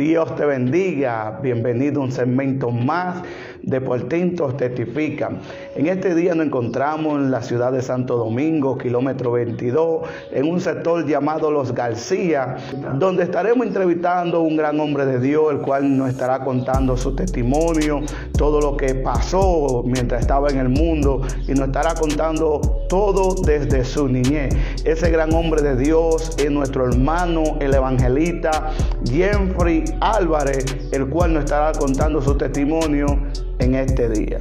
Dios te bendiga, bienvenido a un segmento más de Por Tintos Testifican. En este día nos encontramos en la ciudad de Santo Domingo, kilómetro 22, en un sector llamado Los García, donde estaremos entrevistando a un gran hombre de Dios, el cual nos estará contando su testimonio, todo lo que pasó mientras estaba en el mundo, y nos estará contando todo desde su niñez. Ese gran hombre de Dios es nuestro hermano, el evangelista Jeffrey Álvarez, el cual nos estará contando su testimonio en este día.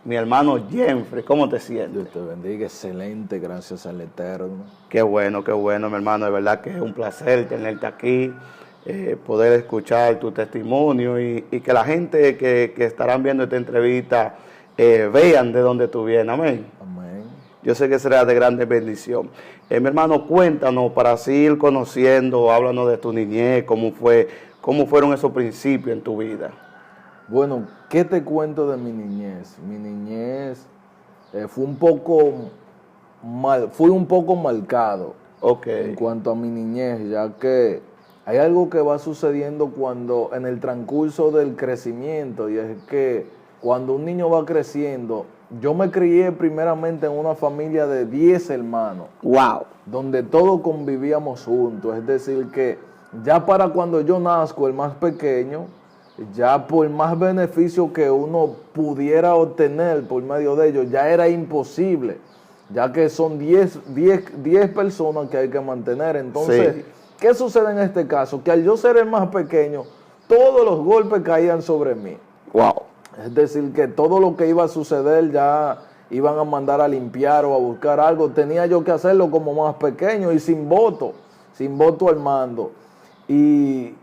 Mi hermano Jeffrey, ¿cómo te sientes? Dios te bendiga, excelente, gracias al Eterno. Qué bueno, mi hermano, de verdad que es un placer tenerte aquí, poder escuchar tu testimonio y que la gente que estarán viendo esta entrevista vean de dónde tú vienes, amén. Amén. Yo sé que será de grande bendición. Mi hermano, cuéntanos para así ir conociendo, háblanos de tu niñez, cómo fueron esos principios en tu vida. Bueno, ¿qué te cuento de mi niñez? Mi niñez fui un poco marcado en cuanto a mi niñez, ya que hay algo que va sucediendo cuando en el transcurso del crecimiento, y es que cuando un niño va creciendo, yo me crié primeramente en una familia de 10 hermanos. ¡Wow! Donde todos convivíamos juntos. Es decir, que ya para cuando yo nazco, el más pequeño, ya por más beneficio que uno pudiera obtener por medio de ellos, ya era imposible, ya que son 10 personas que hay que mantener. Entonces, sí. ¿Qué sucede en este caso? Que al yo ser el más pequeño, todos los golpes caían sobre mí. ¡Wow! Es decir, que todo lo que iba a suceder ya iban a mandar a limpiar o a buscar algo. Tenía yo que hacerlo como más pequeño y sin voto al mando. Y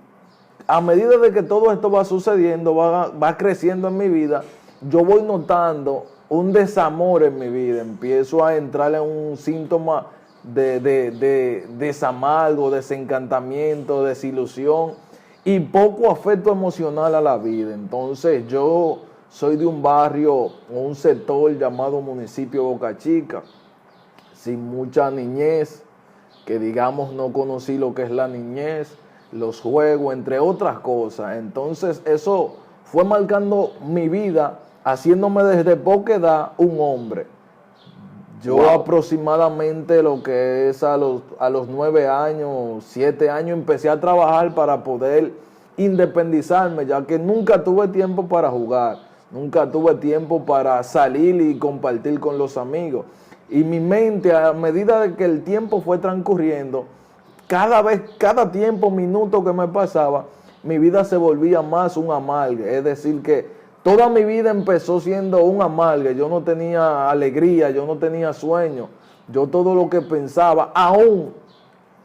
a medida de que todo esto va sucediendo, va creciendo en mi vida, yo voy notando un desamor en mi vida. Empiezo a entrar en un síntoma de desamargo, desencantamiento, desilusión y poco afecto emocional a la vida. Entonces yo soy de un barrio, un sector llamado municipio Boca Chica, sin mucha niñez, que digamos no conocí lo que es la niñez, los juegos, entre otras cosas. Entonces eso fue marcando mi vida, haciéndome desde poca edad un hombre. Yo aproximadamente lo que es a los 9 años, 7 años, empecé a trabajar para poder independizarme, ya que nunca tuve tiempo para jugar, nunca tuve tiempo para salir y compartir con los amigos. Y mi mente, a medida de que el tiempo fue transcurriendo, cada tiempo, minuto que me pasaba, mi vida se volvía más un amargue. Es decir, que toda mi vida empezó siendo un amargue. Yo no tenía alegría, yo no tenía sueño. Yo todo lo que pensaba, aún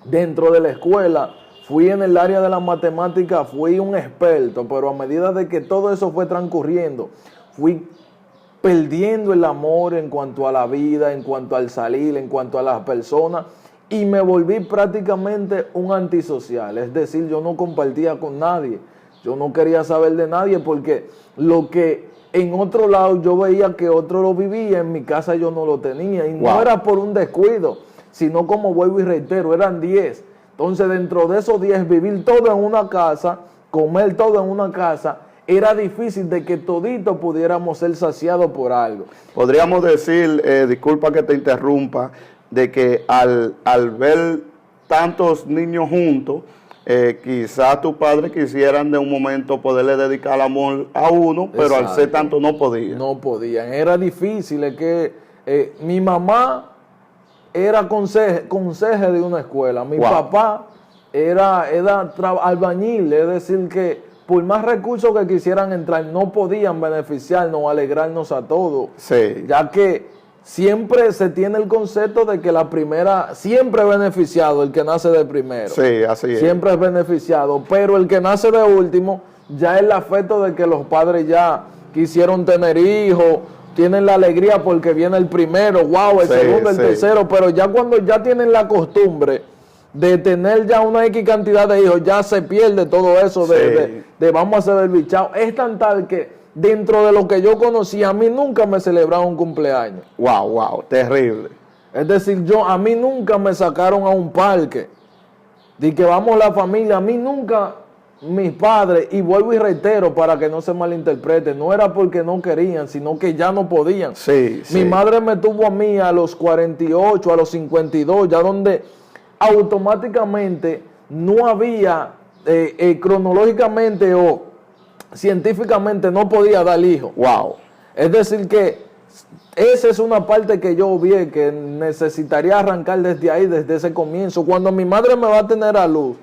dentro de la escuela, fui en el área de la matemática, fui un experto, pero a medida de que todo eso fue transcurriendo, fui perdiendo el amor en cuanto a la vida, en cuanto al salir, en cuanto a las personas, y me volví prácticamente un antisocial. Es decir, yo no compartía con nadie, yo no quería saber de nadie, porque lo que en otro lado yo veía que otro lo vivía, en mi casa yo no lo tenía, y no era por un descuido, sino como vuelvo y reitero, eran 10. Entonces, dentro de esos 10, vivir todo en una casa, comer todo en una casa, era difícil de que todito pudiéramos ser saciados por algo. Podríamos decir, disculpa que te interrumpa, de que al ver tantos niños juntos, quizás tus padres quisieran de un momento poderle dedicar amor a uno, pero exacto, al ser tanto no podían. No podían, era difícil. Es que mi mamá era conserje de una escuela, mi papá era albañil, es decir que por más recursos que quisieran entrar, no podían beneficiarnos o alegrarnos a todos, sí, ya que siempre se tiene el concepto de que la primera, siempre es beneficiado el que nace de primero. Sí, así es. Siempre es beneficiado, pero el que nace de último, ya es el afecto de que los padres ya quisieron tener hijos, tienen la alegría porque viene el primero, el segundo, el tercero, pero ya cuando ya tienen la costumbre de tener ya una X cantidad de hijos, ya se pierde todo eso de vamos a hacer el bichado. Es tan tal que dentro de lo que yo conocía, a mí nunca me celebraron un cumpleaños. Wow, terrible. Es decir, a mí nunca me sacaron a un parque. De que vamos la familia, a mí nunca mis padres, y vuelvo y reitero para que no se malinterprete, no era porque no querían, sino que ya no podían. Sí. Mi madre me tuvo a mí a los 48, a los 52, ya donde automáticamente no había, cronológicamente o científicamente no podía dar hijo. Wow. Es decir que esa es una parte que yo vi que necesitaría arrancar desde ahí, desde ese comienzo. Cuando mi madre me va a tener a luz,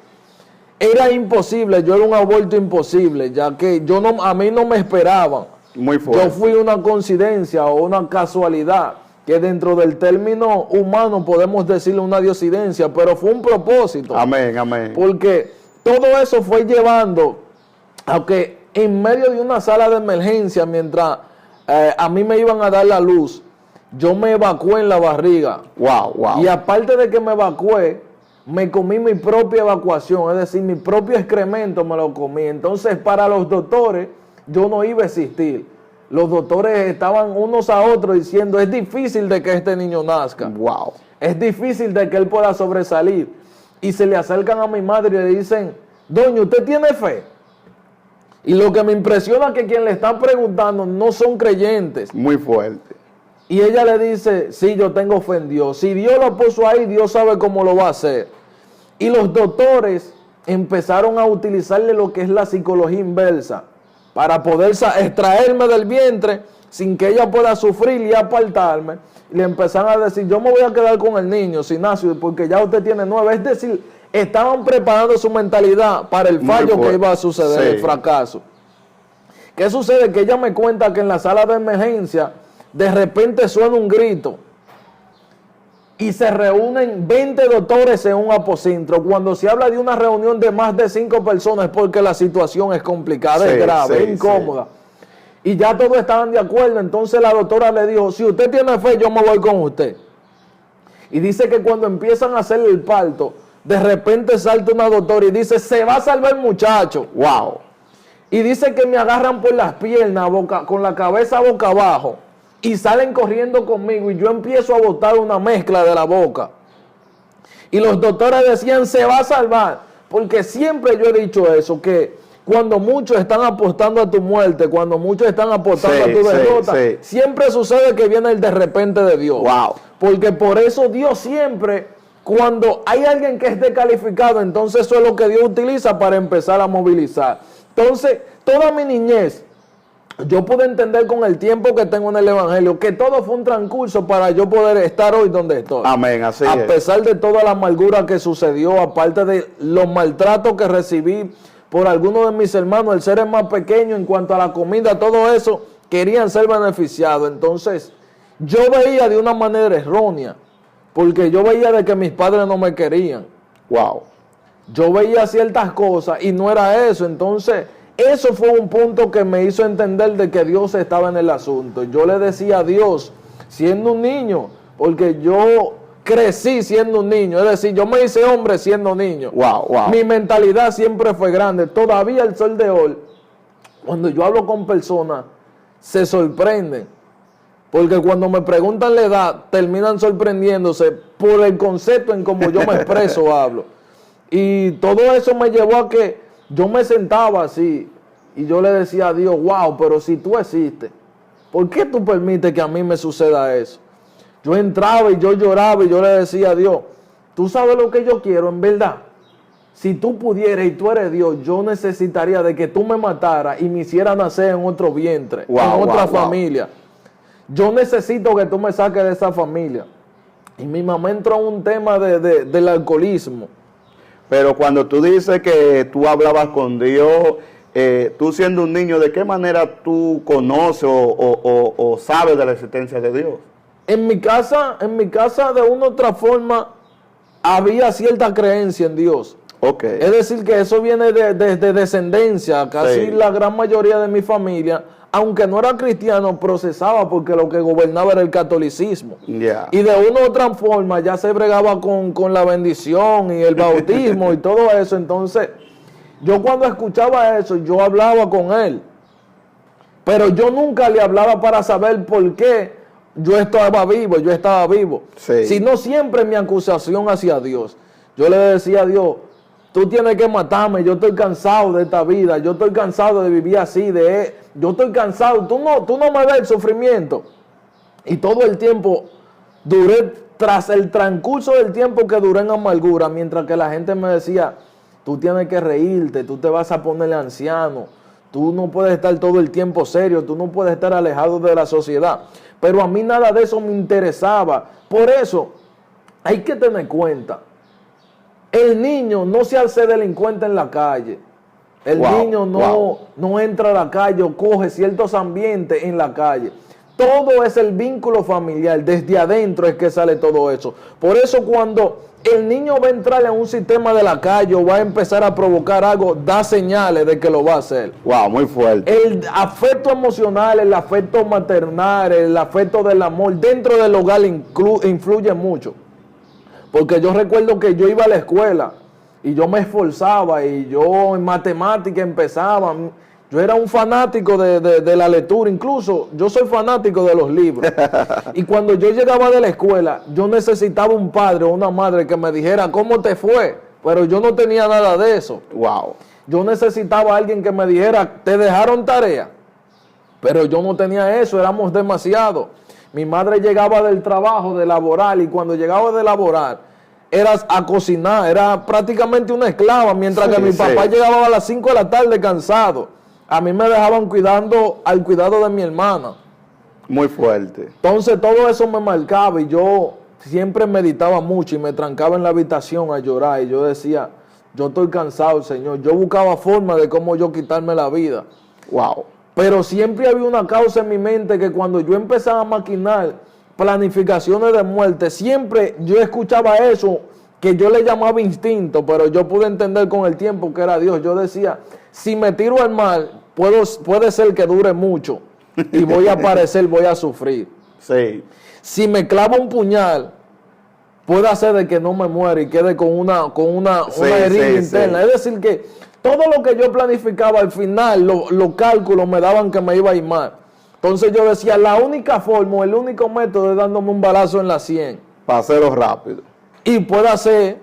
era imposible, yo era un aborto imposible, ya que a mí no me esperaban. Muy fuerte. Yo fui una coincidencia o una casualidad, que dentro del término humano podemos decirle una diosidencia, pero fue un propósito. Amén, amén. Porque todo eso fue llevando a que en medio de una sala de emergencia, mientras a mí me iban a dar la luz, yo me evacué en la barriga. Wow. Y aparte de que me evacué, me comí mi propia evacuación, es decir, mi propio excremento me lo comí. Entonces, para los doctores, yo no iba a existir. Los doctores estaban unos a otros diciendo, es difícil de que este niño nazca. Wow. Es difícil de que él pueda sobresalir. Y se le acercan a mi madre y le dicen, doña, ¿usted tiene fe? Y lo que me impresiona es que quien le está preguntando no son creyentes. Muy fuerte. Y ella le dice, sí, yo tengo fe en Dios. Si Dios lo puso ahí, Dios sabe cómo lo va a hacer. Y los doctores empezaron a utilizarle lo que es la psicología inversa para poder extraerme del vientre sin que ella pueda sufrir y apartarme. Y le empezaron a decir, yo me voy a quedar con el niño, Ignacio, porque ya usted tiene 9. Es decir, estaban preparando su mentalidad para el fallo que iba a suceder, sí, el fracaso. ¿Qué sucede? Que ella me cuenta que en la sala de emergencia de repente suena un grito y se reúnen 20 doctores en un aposento. Cuando se habla de una reunión de más de 5 personas es porque la situación es complicada, es grave, es incómoda. Sí. Y ya todos estaban de acuerdo. Entonces la doctora le dijo, si usted tiene fe, yo me voy con usted. Y dice que cuando empiezan a hacer el parto, de repente salta una doctora y dice, se va a salvar el muchacho. Wow. Y dice que me agarran por las piernas, con la cabeza boca abajo, y salen corriendo conmigo y yo empiezo a botar una mezcla de la boca. Y los doctores decían, se va a salvar. Porque siempre yo he dicho eso, que cuando muchos están apostando a tu muerte, cuando muchos están apostando a tu derrota, siempre sucede que viene el de repente de Dios. Wow. Porque por eso Dios siempre, cuando hay alguien que es descalificado, entonces eso es lo que Dios utiliza para empezar a movilizar. Entonces, toda mi niñez, yo pude entender con el tiempo que tengo en el Evangelio que todo fue un transcurso para yo poder estar hoy donde estoy. Amén, así a pesar de toda la amargura que sucedió, aparte de los maltratos que recibí por algunos de mis hermanos, el ser más pequeño en cuanto a la comida, todo eso, querían ser beneficiados. Entonces, yo veía de una manera errónea, porque yo veía de que mis padres no me querían. Wow. Yo veía ciertas cosas y no era eso. Entonces, eso fue un punto que me hizo entender de que Dios estaba en el asunto. Yo le decía a Dios, siendo un niño, porque yo crecí siendo un niño, es decir, yo me hice hombre siendo niño. Wow. Mi mentalidad siempre fue grande. Todavía el sol de hoy, cuando yo hablo con personas, se sorprenden. Porque cuando me preguntan la edad, terminan sorprendiéndose por el concepto en cómo yo me expreso o hablo. Y todo eso me llevó a que yo me sentaba así y yo le decía a Dios, wow, pero si tú existes, ¿por qué tú permites que a mí me suceda eso? Yo entraba y yo lloraba y yo le decía a Dios, tú sabes lo que yo quiero, en verdad. Si tú pudieras y tú eres Dios, yo necesitaría de que tú me mataras y me hicieras nacer en otro vientre, en otra familia. Yo necesito que tú me saques de esa familia. Y mi mamá entró en un tema del alcoholismo. Pero cuando tú dices que tú hablabas con Dios, tú siendo un niño, ¿de qué manera tú conoces o sabes de la existencia de Dios? En mi casa de una u otra forma había cierta creencia en Dios. Okay. Es decir, que eso viene desde descendencia. Casi la gran mayoría de mi familia, aunque no era cristiano, procesaba porque lo que gobernaba era el catolicismo. Yeah. Y de una u otra forma ya se bregaba con la bendición y el bautismo y todo eso. Entonces, yo cuando escuchaba eso, yo hablaba con él. Pero yo nunca le hablaba para saber por qué yo estaba vivo. Sí. Sino siempre mi acusación hacia Dios. Yo le decía a Dios, tú tienes que matarme, yo estoy cansado de esta vida, yo estoy cansado de vivir así, yo estoy cansado, tú no me ves el sufrimiento. Y todo el tiempo duré, tras el transcurso del tiempo que duré en amargura, mientras que la gente me decía, tú tienes que reírte, tú te vas a poner anciano, tú no puedes estar todo el tiempo serio, tú no puedes estar alejado de la sociedad. Pero a mí nada de eso me interesaba. Por eso hay que tener cuenta, el niño no se hace delincuente en la calle. El niño no entra a la calle o coge ciertos ambientes en la calle. Todo es el vínculo familiar. Desde adentro es que sale todo eso. Por eso cuando el niño va a entrar en un sistema de la calle o va a empezar a provocar algo, da señales de que lo va a hacer. Wow, muy fuerte. El afecto emocional, el afecto maternal, el afecto del amor dentro del hogar influye mucho. Porque yo recuerdo que yo iba a la escuela y yo me esforzaba y yo en matemática empezaba. Yo era un fanático de la lectura, incluso yo soy fanático de los libros. Y cuando yo llegaba de la escuela, yo necesitaba un padre o una madre que me dijera cómo te fue, pero yo no tenía nada de eso. Wow. Yo necesitaba a alguien que me dijera, te dejaron tarea, pero yo no tenía eso, éramos demasiado. Mi madre llegaba del trabajo, de laborar, y cuando llegaba de laborar, era a cocinar, era prácticamente una esclava, mientras que mi papá llegaba a las 5 de la tarde cansado. A mí me dejaban al cuidado de mi hermana. Muy fuerte. Entonces todo eso me marcaba y yo siempre meditaba mucho y me trancaba en la habitación a llorar y yo decía, yo estoy cansado, Señor. Yo buscaba forma de cómo yo quitarme la vida. Wow. Pero siempre había una causa en mi mente que cuando yo empezaba a maquinar planificaciones de muerte, siempre yo escuchaba eso que yo le llamaba instinto, pero yo pude entender con el tiempo que era Dios. Yo decía, si me tiro al mar, puede ser que dure mucho y voy a padecer, voy a sufrir. Sí. Si me clavo un puñal, puede ser de que no me muera y quede con una herida interna. Es decir, que todo lo que yo planificaba al final, los cálculos me daban que me iba a ir mal. Entonces yo decía, la única forma, el único método es dándome un balazo en la 100. Para hacerlo rápido. Y puede hacer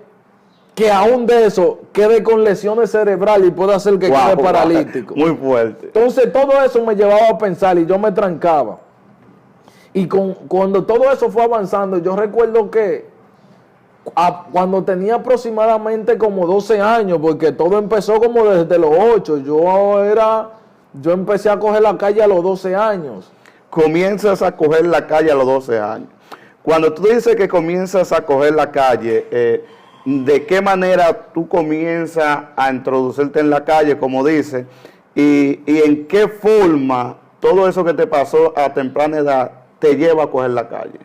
que aún de eso quede con lesiones cerebrales y puede hacer que quede paralítico. Muy fuerte. Entonces todo eso me llevaba a pensar y yo me trancaba. Y cuando todo eso fue avanzando, yo recuerdo que cuando tenía aproximadamente como 12 años, porque todo empezó como desde los 8, yo empecé a coger la calle a los 12 años. Comienzas a coger la calle a los 12 años. Cuando tú dices que comienzas a coger la calle, ¿de qué manera tú comienzas a introducirte en la calle, como dices? Y en qué forma todo eso que te pasó a temprana edad te lleva a coger la calle.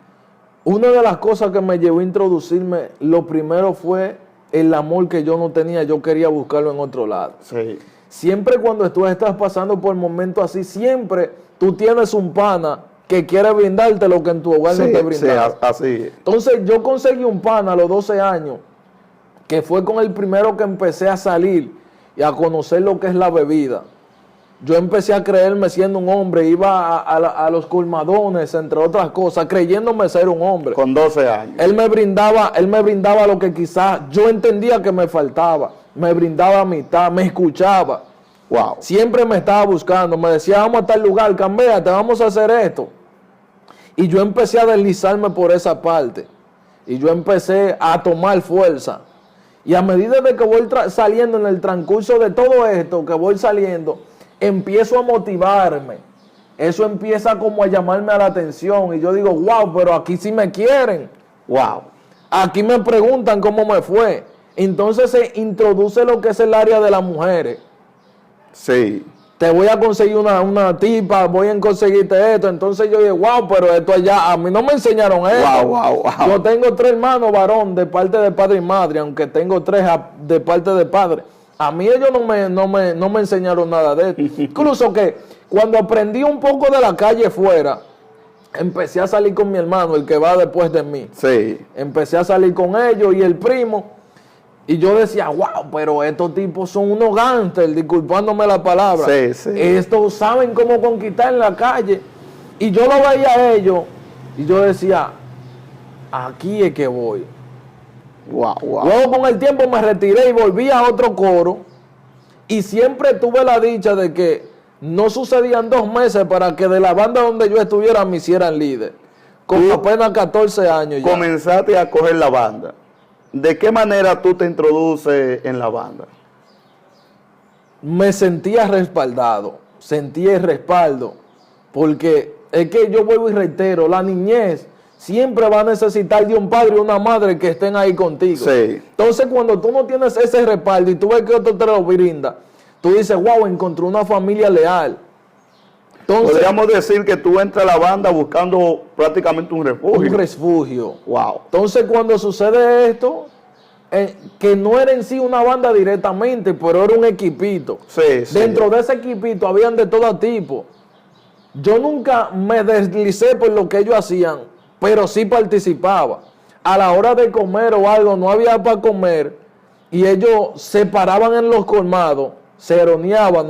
Una de las cosas que me llevó a introducirme, lo primero fue el amor que yo no tenía, yo quería buscarlo en otro lado. Sí. Siempre cuando tú estás pasando por momentos así, siempre tú tienes un pana que quiere brindarte lo que en tu hogar no te brindaron. Sí, así. Entonces yo conseguí un pana a los 12 años, que fue con el primero que empecé a salir y a conocer lo que es la bebida. Yo empecé a creerme siendo un hombre, iba a los colmadones, entre otras cosas, creyéndome ser un hombre. Con 12 años. Él me brindaba lo que quizás yo entendía que me faltaba. Me brindaba amistad, me escuchaba. Wow. Siempre me estaba buscando, me decía, vamos a tal lugar, cámbiate, vamos a hacer esto. Y yo empecé a deslizarme por esa parte. Y yo empecé a tomar fuerza. Y a medida de que voy saliendo en el transcurso de todo esto, que voy saliendo, empiezo a motivarme. Eso empieza como a llamarme a la atención. Y yo digo, wow, pero aquí sí me quieren. Wow. Aquí me preguntan cómo me fue. Entonces se introduce lo que es el área de las mujeres. Sí. Te voy a conseguir una tipa, voy a conseguirte esto. Entonces yo digo, wow, pero esto allá, a mí no me enseñaron esto. Wow. Yo tengo 3 hermanos varón de parte de padre y madre, aunque tengo 3 de parte de padre. A mí ellos no me enseñaron nada de esto. Incluso que cuando aprendí un poco de la calle fuera, empecé a salir con mi hermano, el que va después de mí. Sí. Empecé a salir con ellos y el primo. Y yo decía, wow, pero estos tipos son unos gángsters, disculpándome la palabra. Sí, sí. Estos saben cómo conquistar en la calle. Y yo lo veía a ellos y yo decía, aquí es que voy. Wow, wow. Luego con el tiempo me retiré y volví a otro coro. Y siempre tuve la dicha de que no sucedían 2 meses para que de la banda donde yo estuviera me hicieran líder. Con apenas 14 años ya. Comenzaste a coger la banda. ¿De qué manera tú te introduces en la banda? Me sentía respaldado, sentía el respaldo, porque es que yo vuelvo y reitero, la niñez siempre va a necesitar de un padre y una madre que estén ahí contigo. Sí. Entonces cuando tú no tienes ese respaldo y tú ves que otro te lo brinda, tú dices, wow, encontré una familia leal. Entonces, podríamos decir que tú entras a la banda buscando prácticamente un refugio. un refugio. Wow. Entonces cuando sucede esto, que no era en sí una banda directamente, pero era un equipito. Sí, sí. Dentro de ese equipito habían de todo tipo. Yo nunca me deslicé por lo que ellos hacían, pero sí participaba. A la hora de comer o algo, no había para comer, y ellos se paraban en los colmados, se eroneaban,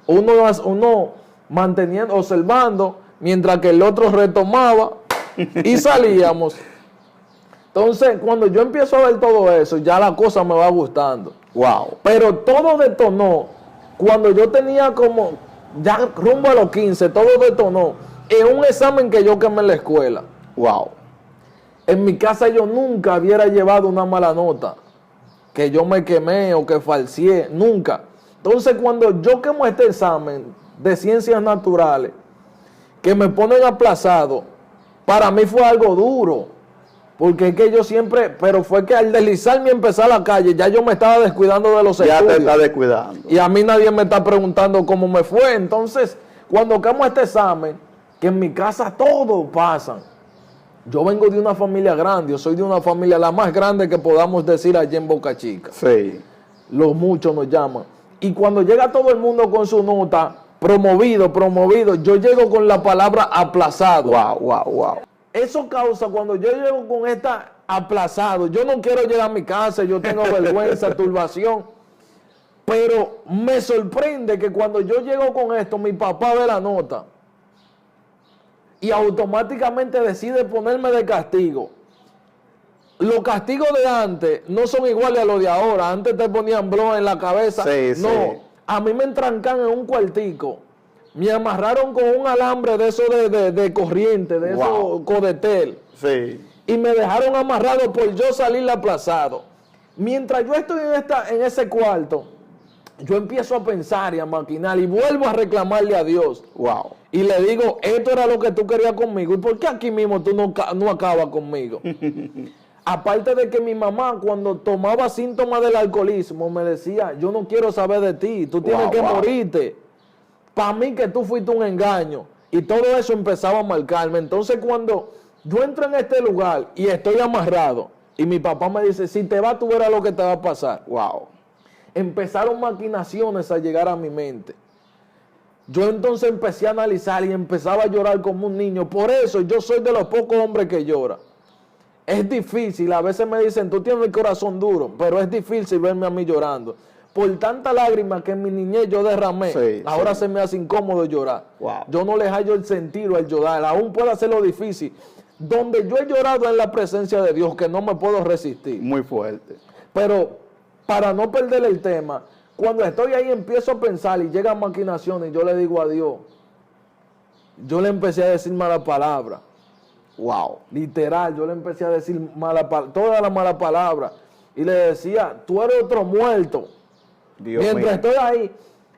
uno manteniendo, observando, mientras que el otro retomaba y salíamos. Entonces, cuando yo empiezo a ver todo eso, ya la cosa me va gustando. Wow. Pero todo detonó cuando yo tenía como, ya rumbo a los 15, todo detonó en un examen que yo quemé en la escuela. Wow. En mi casa yo nunca hubiera llevado una mala nota, que yo me quemé o que falseé, nunca. Entonces, cuando yo quemo este examen de ciencias naturales, que me ponen aplazado, para mí fue algo duro. Porque es que yo siempre, pero fue que al deslizarme y empezar a la calle, ya yo me estaba descuidando de los estudios. Ya te está descuidando. Y a mí nadie me está preguntando cómo me fue. Entonces, cuando quemo este examen, que en mi casa todo pasa. Yo vengo de una familia grande, yo soy de una familia la más grande que podamos decir allí en Boca Chica. Sí. Los muchos nos llaman. Y cuando llega todo el mundo con su nota, promovido, yo llego con la palabra aplazado. Wow, wow, wow. Eso causa cuando yo llego con esta aplazado, yo no quiero llegar a mi casa, yo tengo vergüenza, turbación, pero me sorprende que cuando yo llego con esto, mi papá ve la nota y automáticamente decide ponerme de castigo. Los castigos de antes no son iguales a los de ahora. Antes te ponían blog en la cabeza. Sí, no, sí. a mí me entrancan en un cuartico. Me amarraron con un alambre de eso de corriente, de eso codetel. Sí. Y me dejaron amarrado por yo salir aplazado. Mientras yo estoy en ese cuarto, yo empiezo a pensar y a maquinar y vuelvo a reclamarle a Dios. Wow. Y le digo, esto era lo que tú querías conmigo. ¿Y por qué aquí mismo tú no acabas conmigo? Aparte de que mi mamá, cuando tomaba síntomas del alcoholismo, me decía, yo no quiero saber de ti, tú tienes que morirte. Para mí que tú fuiste un engaño. Y todo eso empezaba a marcarme. Entonces cuando yo entro en este lugar y estoy amarrado, y mi papá me dice, si te vas tú verás lo que te va a pasar. Wow. Empezaron maquinaciones a llegar a mi mente. Yo entonces empecé a analizar y empezaba a llorar como un niño. Por eso yo soy de los pocos hombres que llora. Es difícil, a veces me dicen, tú tienes el corazón duro, pero es difícil verme a mí llorando. Por tanta lágrima que en mi niñez yo derramé, ahora se me hace incómodo llorar. Wow. Yo no les hallo el sentido al llorar, aún puede hacerlo difícil. Donde yo he llorado en la presencia de Dios, que no me puedo resistir. Muy fuerte. Pero para no perder el tema, cuando estoy ahí empiezo a pensar y llegan maquinaciones y yo le digo a Dios, yo le empecé a decir mala palabra. Wow. Literal, yo le empecé a decir toda la mala palabra. Y le decía, tú eres otro muerto. Dios Mientras mío. estoy ahí,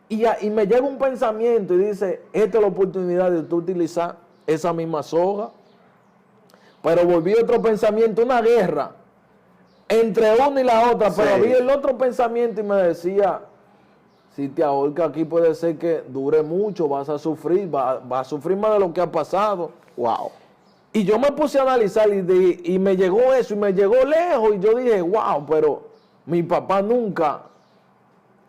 y me llega un pensamiento y dice, esta es la oportunidad de tú utilizar esa misma soga. Pero volví otro pensamiento, una guerra entre una y la otra. Pero había el otro pensamiento y me decía, si te ahorcas aquí puede ser que dure mucho, vas a sufrir, vas a sufrir más de lo que ha pasado. Wow. Y yo me puse a analizar y me llegó eso, y me llegó lejos, y yo dije, wow, pero mi papá nunca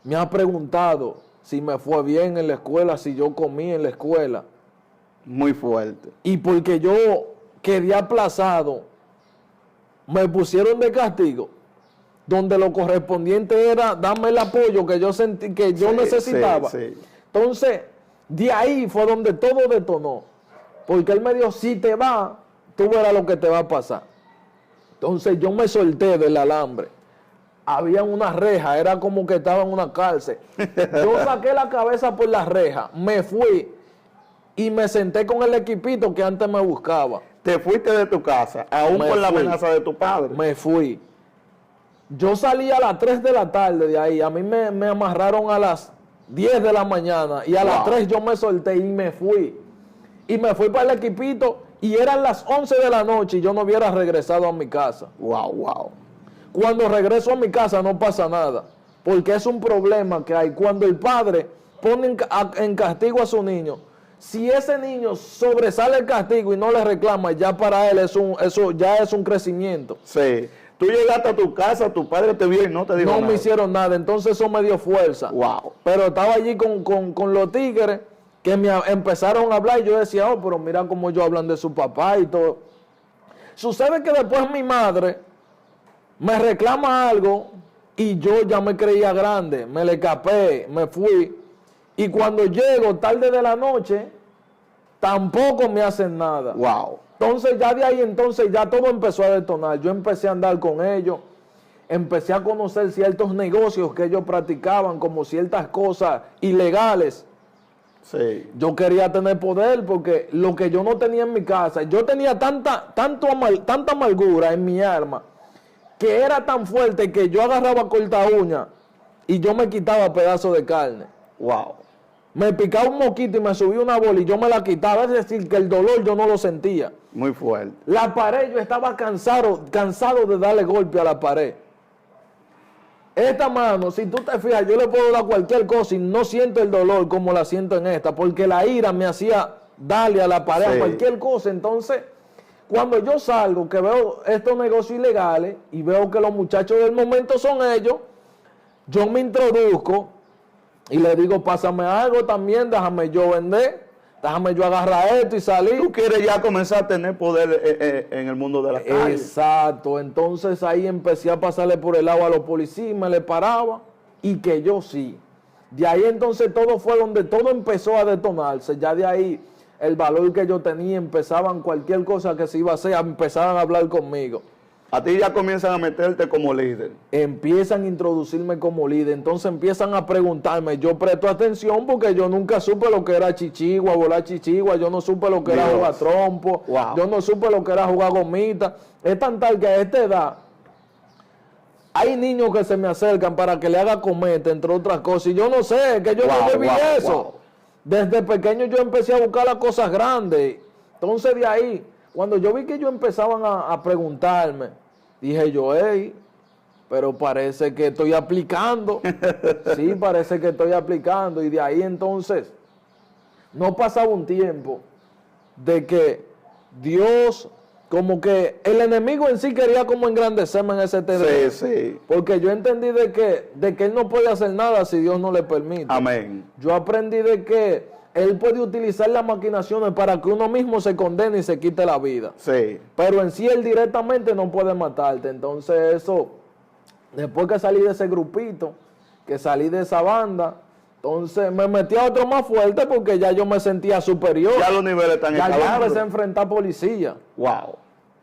me ha preguntado si me fue bien en la escuela, si yo comí en la escuela. Muy fuerte. Y porque yo quedé aplazado, me pusieron de castigo. donde lo correspondiente era darme el apoyo que yo sentí, que yo necesitaba. Entonces, de ahí fue donde todo detonó. Porque él me dijo, si te va, tú verás lo que te va a pasar. Entonces yo me solté del alambre. Había una reja, era como que estaba en una cárcel. Yo saqué la cabeza por la reja, me fui y me senté con el equipito que antes me buscaba. ¿Te fuiste de tu casa, aún por la amenaza de tu padre? Me fui. Yo salí a las 3 de la tarde de ahí. A mí me amarraron a las 10 de la mañana y a las 3 yo me solté y me fui. Y me fui para el equipito y eran las 11 de la noche y yo no hubiera regresado a mi casa. Wow. Cuando regreso a mi casa no pasa nada, porque es un problema que hay. Cuando el padre pone en castigo a su niño, si ese niño sobresale el castigo y no le reclama, ya para él eso ya es un crecimiento. Sí. Tú llegaste a tu casa, tu padre te vio y no te dijo nada. No me hicieron nada, entonces eso me dio fuerza. Wow. Pero estaba allí con los tigres que me empezaron a hablar y yo decía, pero mira cómo ellos hablan de su papá y todo. Sucede que después mi madre me reclama algo y yo ya me creía grande, me le escapé, me fui. Y cuando llego tarde de la noche, tampoco me hacen nada. Wow. Entonces ya de ahí, ya todo empezó a detonar. Yo empecé a andar con ellos, empecé a conocer ciertos negocios que ellos practicaban, como ciertas cosas ilegales. Sí. Yo quería tener poder porque lo que yo no tenía en mi casa, yo tenía tanta amargura en mi alma, que era tan fuerte que yo agarraba corta uña y yo me quitaba pedazos de carne. Wow. Me picaba un moquito y me subía una bola y yo me la quitaba. Es decir, que el dolor yo no lo sentía. Muy fuerte. La pared, yo estaba cansado de darle golpe a la pared. Esta mano, si tú te fijas, yo le puedo dar cualquier cosa y no siento el dolor como la siento en esta, porque la ira me hacía darle a la pared a cualquier cosa. Entonces, cuando yo salgo, que veo estos negocios ilegales y veo que los muchachos del momento son ellos, yo me introduzco y le digo, pásame algo también, déjame yo vender, déjame yo agarrar esto y salir. Tú quieres ya comenzar a tener poder en el mundo de la calle. Exacto, entonces ahí empecé a pasarle por el lado a los policías, me le paraba y que yo sí. De ahí entonces todo fue donde todo empezó a detonarse, ya de ahí el valor que yo tenía, empezaban cualquier cosa que se iba a hacer, empezaban a hablar conmigo. A ti ya comienzan a meterte como líder. Empiezan a introducirme como líder, entonces empiezan a preguntarme, yo presto atención porque yo nunca supe lo que era chichigua, volar chichigua, yo no supe lo que era jugar trompo, yo no supe lo que era jugar gomita. Es tan tal que a esta edad hay niños que se me acercan para que le haga cometa, entre otras cosas, y yo no sé, que yo no viví eso. Desde pequeño yo empecé a buscar las cosas grandes. Entonces de ahí, cuando yo vi que ellos empezaban a preguntarme, dije yo, pero parece que estoy aplicando. Sí, parece que estoy aplicando. Y de ahí entonces, no pasaba un tiempo de que Dios, como que el enemigo en sí quería como engrandecerme en ese terreno. Sí. Porque yo entendí de que Él no puede hacer nada si Dios no le permite. Amén. Yo aprendí de que Él puede utilizar las maquinaciones para que uno mismo se condene y se quite la vida. Sí. Pero en sí Él directamente no puede matarte. Entonces eso, después que salí de ese grupito, que salí de esa banda, entonces me metí a otro más fuerte porque ya yo me sentía superior. Ya los niveles están escalando. Ya yo empecé a enfrentar policía. Wow.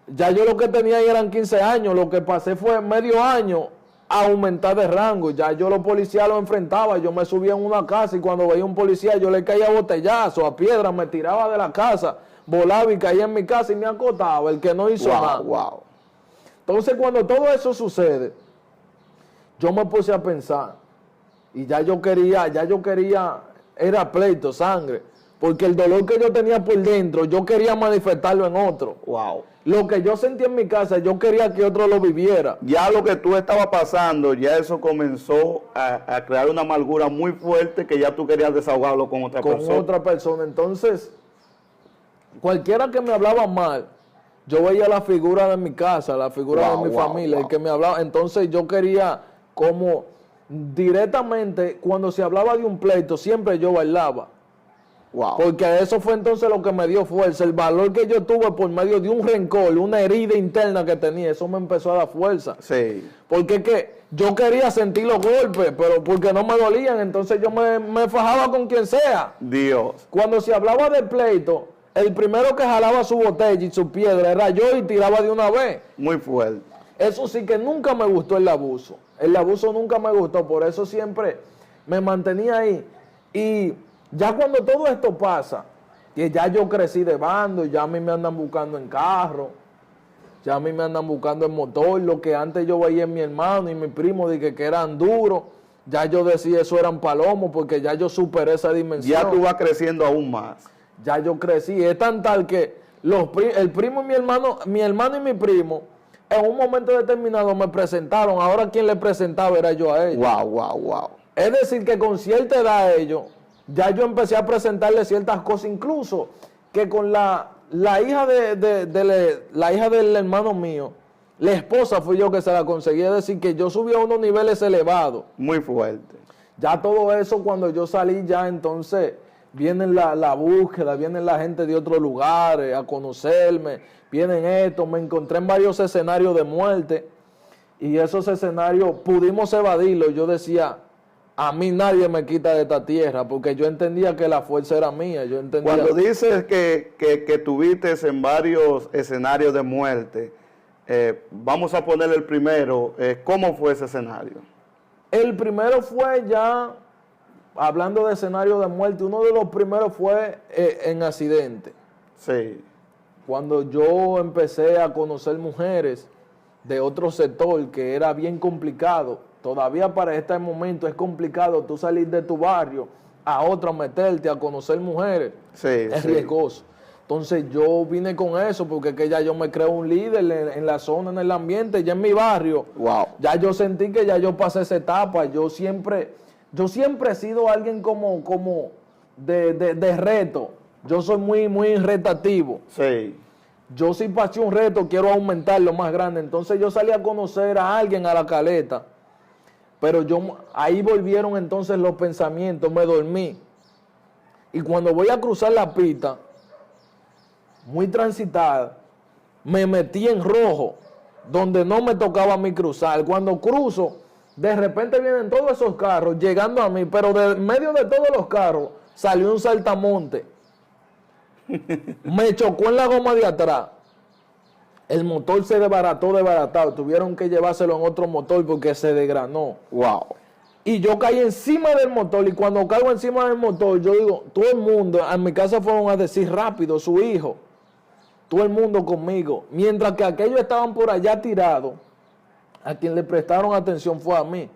Ya yo lo que tenía ahí eran 15 años. Lo que pasé fue medio año a aumentar de rango. Ya yo los policías los enfrentaba. Yo me subía en una casa y cuando veía un policía yo le caía a botellazo, a piedra, me tiraba de la casa, volaba y caía en mi casa y me acotaba, el que no hizo nada. Wow. Entonces cuando todo eso sucede, yo me puse a pensar y ya yo quería, era pleito, sangre, porque el dolor que yo tenía por dentro, yo quería manifestarlo en otro. Wow. Lo que yo sentía en mi casa, yo quería que otro lo viviera. Ya lo que tú estabas pasando, ya eso comenzó a crear una amargura muy fuerte que ya tú querías desahogarlo con otra persona. Con otra persona. Entonces, cualquiera que me hablaba mal, yo veía la figura de mi casa, la figura de mi familia, el que me hablaba. Entonces yo quería como directamente, cuando se hablaba de un pleito, siempre yo bailaba. Wow. Porque eso fue entonces lo que me dio fuerza. El valor que yo tuve por medio de un rencor, una herida interna que tenía, eso me empezó a dar fuerza. Sí. Porque es que yo quería sentir los golpes, pero porque no me dolían, entonces yo me fajaba con quien sea. Dios. Cuando se hablaba de pleito, el primero que jalaba su botella y su piedra era yo y tiraba de una vez. Muy fuerte. Eso sí que nunca me gustó el abuso. El abuso nunca me gustó, por eso siempre me mantenía ahí. Y ya cuando todo esto pasa, que ya yo crecí de bando, ya a mí me andan buscando en carro, ya a mí me andan buscando en motor, lo que antes yo veía en mi hermano y mi primo, dije que eran duros, ya yo decía eso eran palomos, porque ya yo superé esa dimensión. Ya tú vas creciendo aún más. Ya yo crecí, es tan tal que el primo y mi hermano y mi primo, en un momento determinado me presentaron, ahora quien le presentaba era yo a ellos. Wow. Es decir, que con cierta edad a ellos, ya yo empecé a presentarle ciertas cosas, incluso que con la hija la hija del hermano mío, la esposa fui yo que se la conseguí, es decir, que yo subí a unos niveles elevados. Muy fuerte. Ya todo eso cuando yo salí ya entonces viene la búsqueda, viene la gente de otros lugares a conocerme, vienen esto, me encontré en varios escenarios de muerte y esos escenarios pudimos evadirlos. Yo decía, a mí nadie me quita de esta tierra, porque yo entendía que la fuerza era mía. Yo entendía. Cuando dices que tuviste en varios escenarios de muerte, vamos a poner el primero, ¿cómo fue ese escenario? El primero fue ya, hablando de escenario de muerte, uno de los primeros fue en accidente. Sí. Cuando yo empecé a conocer mujeres de otro sector que era bien complicado. Todavía para este momento es complicado tú salir de tu barrio a otro, a meterte, a conocer mujeres. Sí, es riesgoso. Entonces yo vine con eso porque que ya yo me creo un líder en la zona, en el ambiente, ya en mi barrio. Wow. Ya yo sentí que ya yo pasé esa etapa. Yo siempre he sido alguien como de reto. Yo soy muy retativo. Sí. Yo si pasé un reto quiero aumentarlo más grande. Entonces yo salí a conocer a alguien a la caleta. Pero ahí volvieron entonces los pensamientos, me dormí. Y cuando voy a cruzar la pista, muy transitada, me metí en rojo, donde no me tocaba a mí cruzar. Cuando cruzo, de repente vienen todos esos carros llegando a mí, pero de medio de todos los carros salió un saltamonte. Me chocó en la goma de atrás. El motor se desbaratado. Tuvieron que llevárselo en otro motor porque se desgranó. Wow. Y yo caí encima del motor. Y cuando caigo encima del motor, yo digo, todo el mundo, a mi casa fueron a decir rápido, su hijo. Todo el mundo conmigo. Mientras que aquellos estaban por allá tirados, a quien le prestaron atención fue a mí.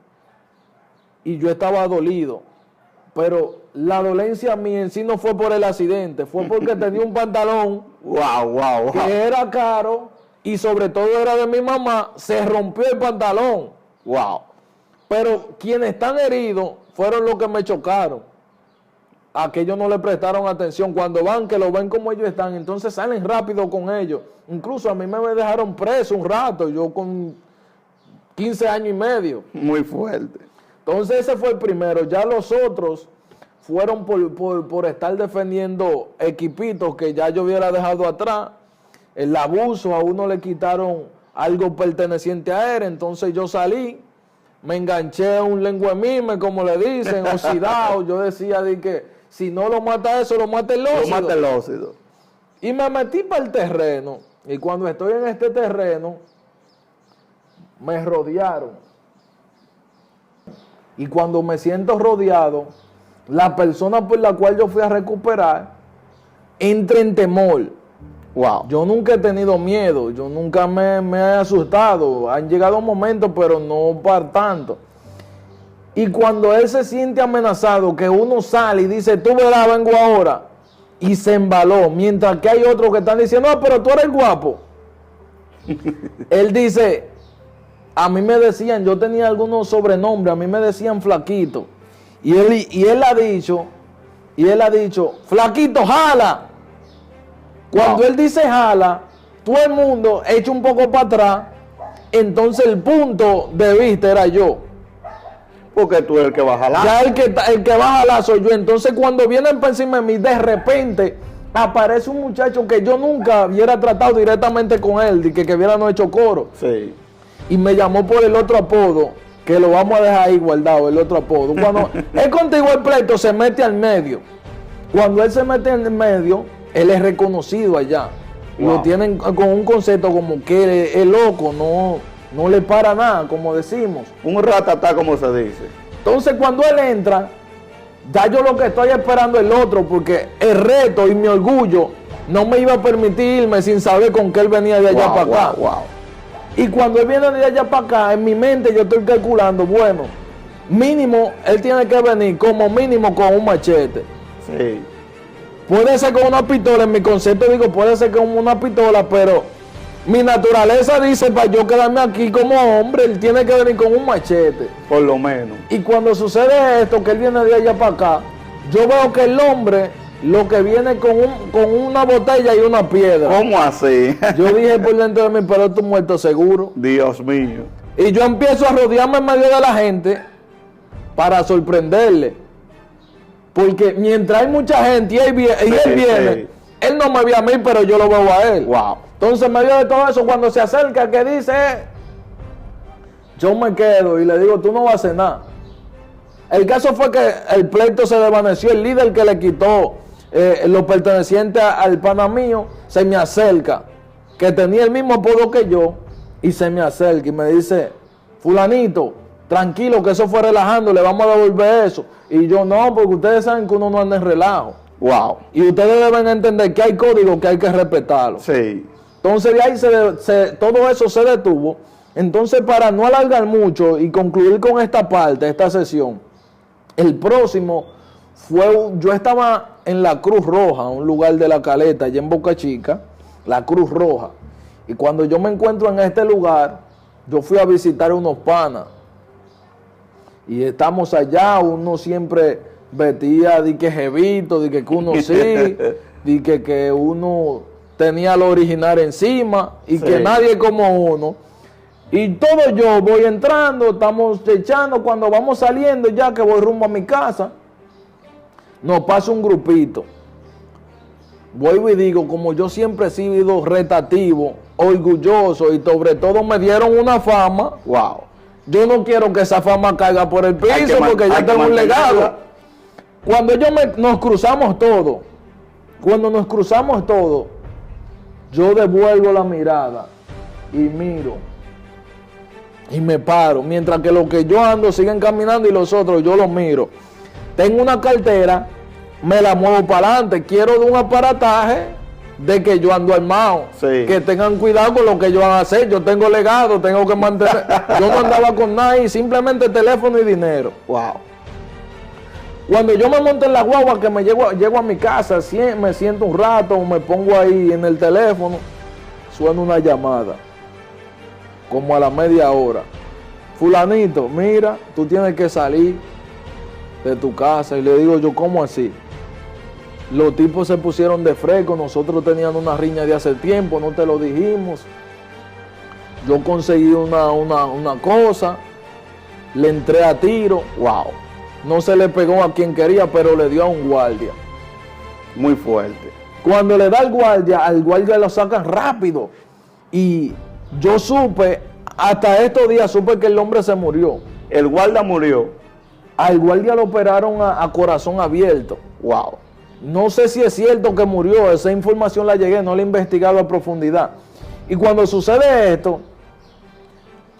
Y yo estaba dolido. Pero la dolencia mía en sí no fue por el accidente. Fue porque tenía un pantalón que era caro. Y sobre todo era de mi mamá, se rompió el pantalón. Wow. Pero quienes están heridos fueron los que me chocaron. Aquellos no le prestaron atención. Cuando van, que lo ven como ellos están, entonces salen rápido con ellos. Incluso a mí me dejaron preso un rato, yo con 15 años y medio. Muy fuerte. Entonces ese fue el primero. Ya los otros fueron por estar defendiendo equipitos que ya yo hubiera dejado atrás. El abuso, a uno le quitaron algo perteneciente a él, entonces yo salí, me enganché a un lengua mime, como le dicen, oxidado. Yo decía de que si no lo mata eso, lo mata el óxido. Lo mata el óxido. Y me metí para el terreno, y cuando estoy en este terreno, me rodearon. Y cuando me siento rodeado, la persona por la cual yo fui a recuperar, entra en temor. Wow. Yo nunca he tenido miedo, yo nunca me he asustado. Han llegado momentos, pero no para tanto. Y cuando él se siente amenazado, que uno sale y dice, tú verás, vengo ahora, y se embaló, mientras que hay otros que están diciendo, no, pero tú eres guapo. Él dice, a mí me decían, yo tenía algunos sobrenombres, a mí me decían flaquito. Y él ha dicho, flaquito, jala. Cuando él dice jala, todo el mundo echa un poco para atrás, entonces el punto de vista era yo. Porque tú eres el que va a jalar. Ya el que va a jalar soy yo. Entonces cuando vienen para encima de mí, de repente aparece un muchacho que yo nunca hubiera tratado directamente con él, de que hubiéramos hecho coro. Sí. Y me llamó por el otro apodo, que lo vamos a dejar ahí guardado, el otro apodo. Cuando él contigo el pleito se mete al medio. Cuando él se mete en el medio, él es reconocido allá. Wow. Lo tienen con un concepto como que es loco, no le para nada, como decimos. Un ratatá, como se dice. Entonces cuando él entra, ya yo lo que estoy esperando es el otro, porque el reto y mi orgullo no me iba a permitir irme sin saber con qué él venía de allá para acá. Wow. Y cuando él viene de allá para acá, en mi mente yo estoy calculando, bueno, mínimo él tiene que venir como mínimo con un machete. Sí. Puede ser con una pistola, en mi concepto digo, puede ser con una pistola, pero mi naturaleza dice para yo quedarme aquí como hombre, él tiene que venir con un machete. Por lo menos. Y cuando sucede esto, que él viene de allá para acá, yo veo que el hombre lo que viene con una botella y una piedra. ¿Cómo así? Yo dije por dentro de mí, pero esto muerto seguro. Dios mío. Y yo empiezo a rodearme en medio de la gente para sorprenderle. Porque mientras hay mucha gente y él viene, él no me ve a mí, pero yo lo veo a él. Wow. Entonces, en medio de todo eso, cuando se acerca, que dice, yo me quedo y le digo, tú no vas a hacer nada. El caso fue que el pleito se desvaneció, el líder que le quitó lo perteneciente al pana mío, se me acerca, que tenía el mismo apodo que yo, y se me acerca y me dice, fulanito, tranquilo, que eso fue relajando, le vamos a devolver eso. Y yo, no, porque ustedes saben que uno no anda en relajo. Wow. Y ustedes deben entender que hay códigos que hay que respetarlo. Sí. Entonces de ahí todo eso se detuvo. Entonces, para no alargar mucho y concluir con esta parte, esta sesión, el próximo fue, yo estaba en la Cruz Roja, un lugar de La Caleta, allá en Boca Chica, la Cruz Roja. Y cuando yo me encuentro en este lugar, yo fui a visitar unos panas. Y estamos allá, uno siempre vestía de que jevito, de que uno sí, de que uno tenía lo original encima y sí, que nadie como uno. Y todo yo voy entrando, estamos echando, cuando vamos saliendo ya que voy rumbo a mi casa, nos pasa un grupito. Vuelvo y digo, como yo siempre he sido retativo, orgulloso y sobre todo me dieron una fama. Wow. Yo no quiero que esa fama caiga por el piso porque yo tengo un legado. Cuando nos cruzamos todos, yo devuelvo la mirada y miro y me paro, mientras que los que yo ando siguen caminando y los otros yo los miro. Tengo una cartera, me la muevo para adelante, quiero de un aparataje de que yo ando armado, sí, que tengan cuidado con lo que yo van a hacer. Yo tengo legado, tengo que mantener. Yo no andaba con nadie, simplemente teléfono y dinero. Wow. Cuando yo me monto en la guagua, que llego a mi casa, me siento un rato, me pongo ahí en el teléfono, suena una llamada, como a la media hora. Fulanito, mira, tú tienes que salir de tu casa. Y le digo yo, ¿cómo así? Los tipos se pusieron de fresco, nosotros teníamos una riña de hace tiempo, no te lo dijimos. Yo conseguí una cosa, le entré a tiro, wow. No se le pegó a quien quería, pero le dio a un guardia. Muy fuerte. Cuando le da al guardia lo sacan rápido. Y yo supe, hasta estos días supe que el hombre se murió. El guardia murió. Al guardia lo operaron a corazón abierto. Wow. No sé si es cierto que murió, esa información la llegué, no la he investigado a profundidad. Y cuando sucede esto,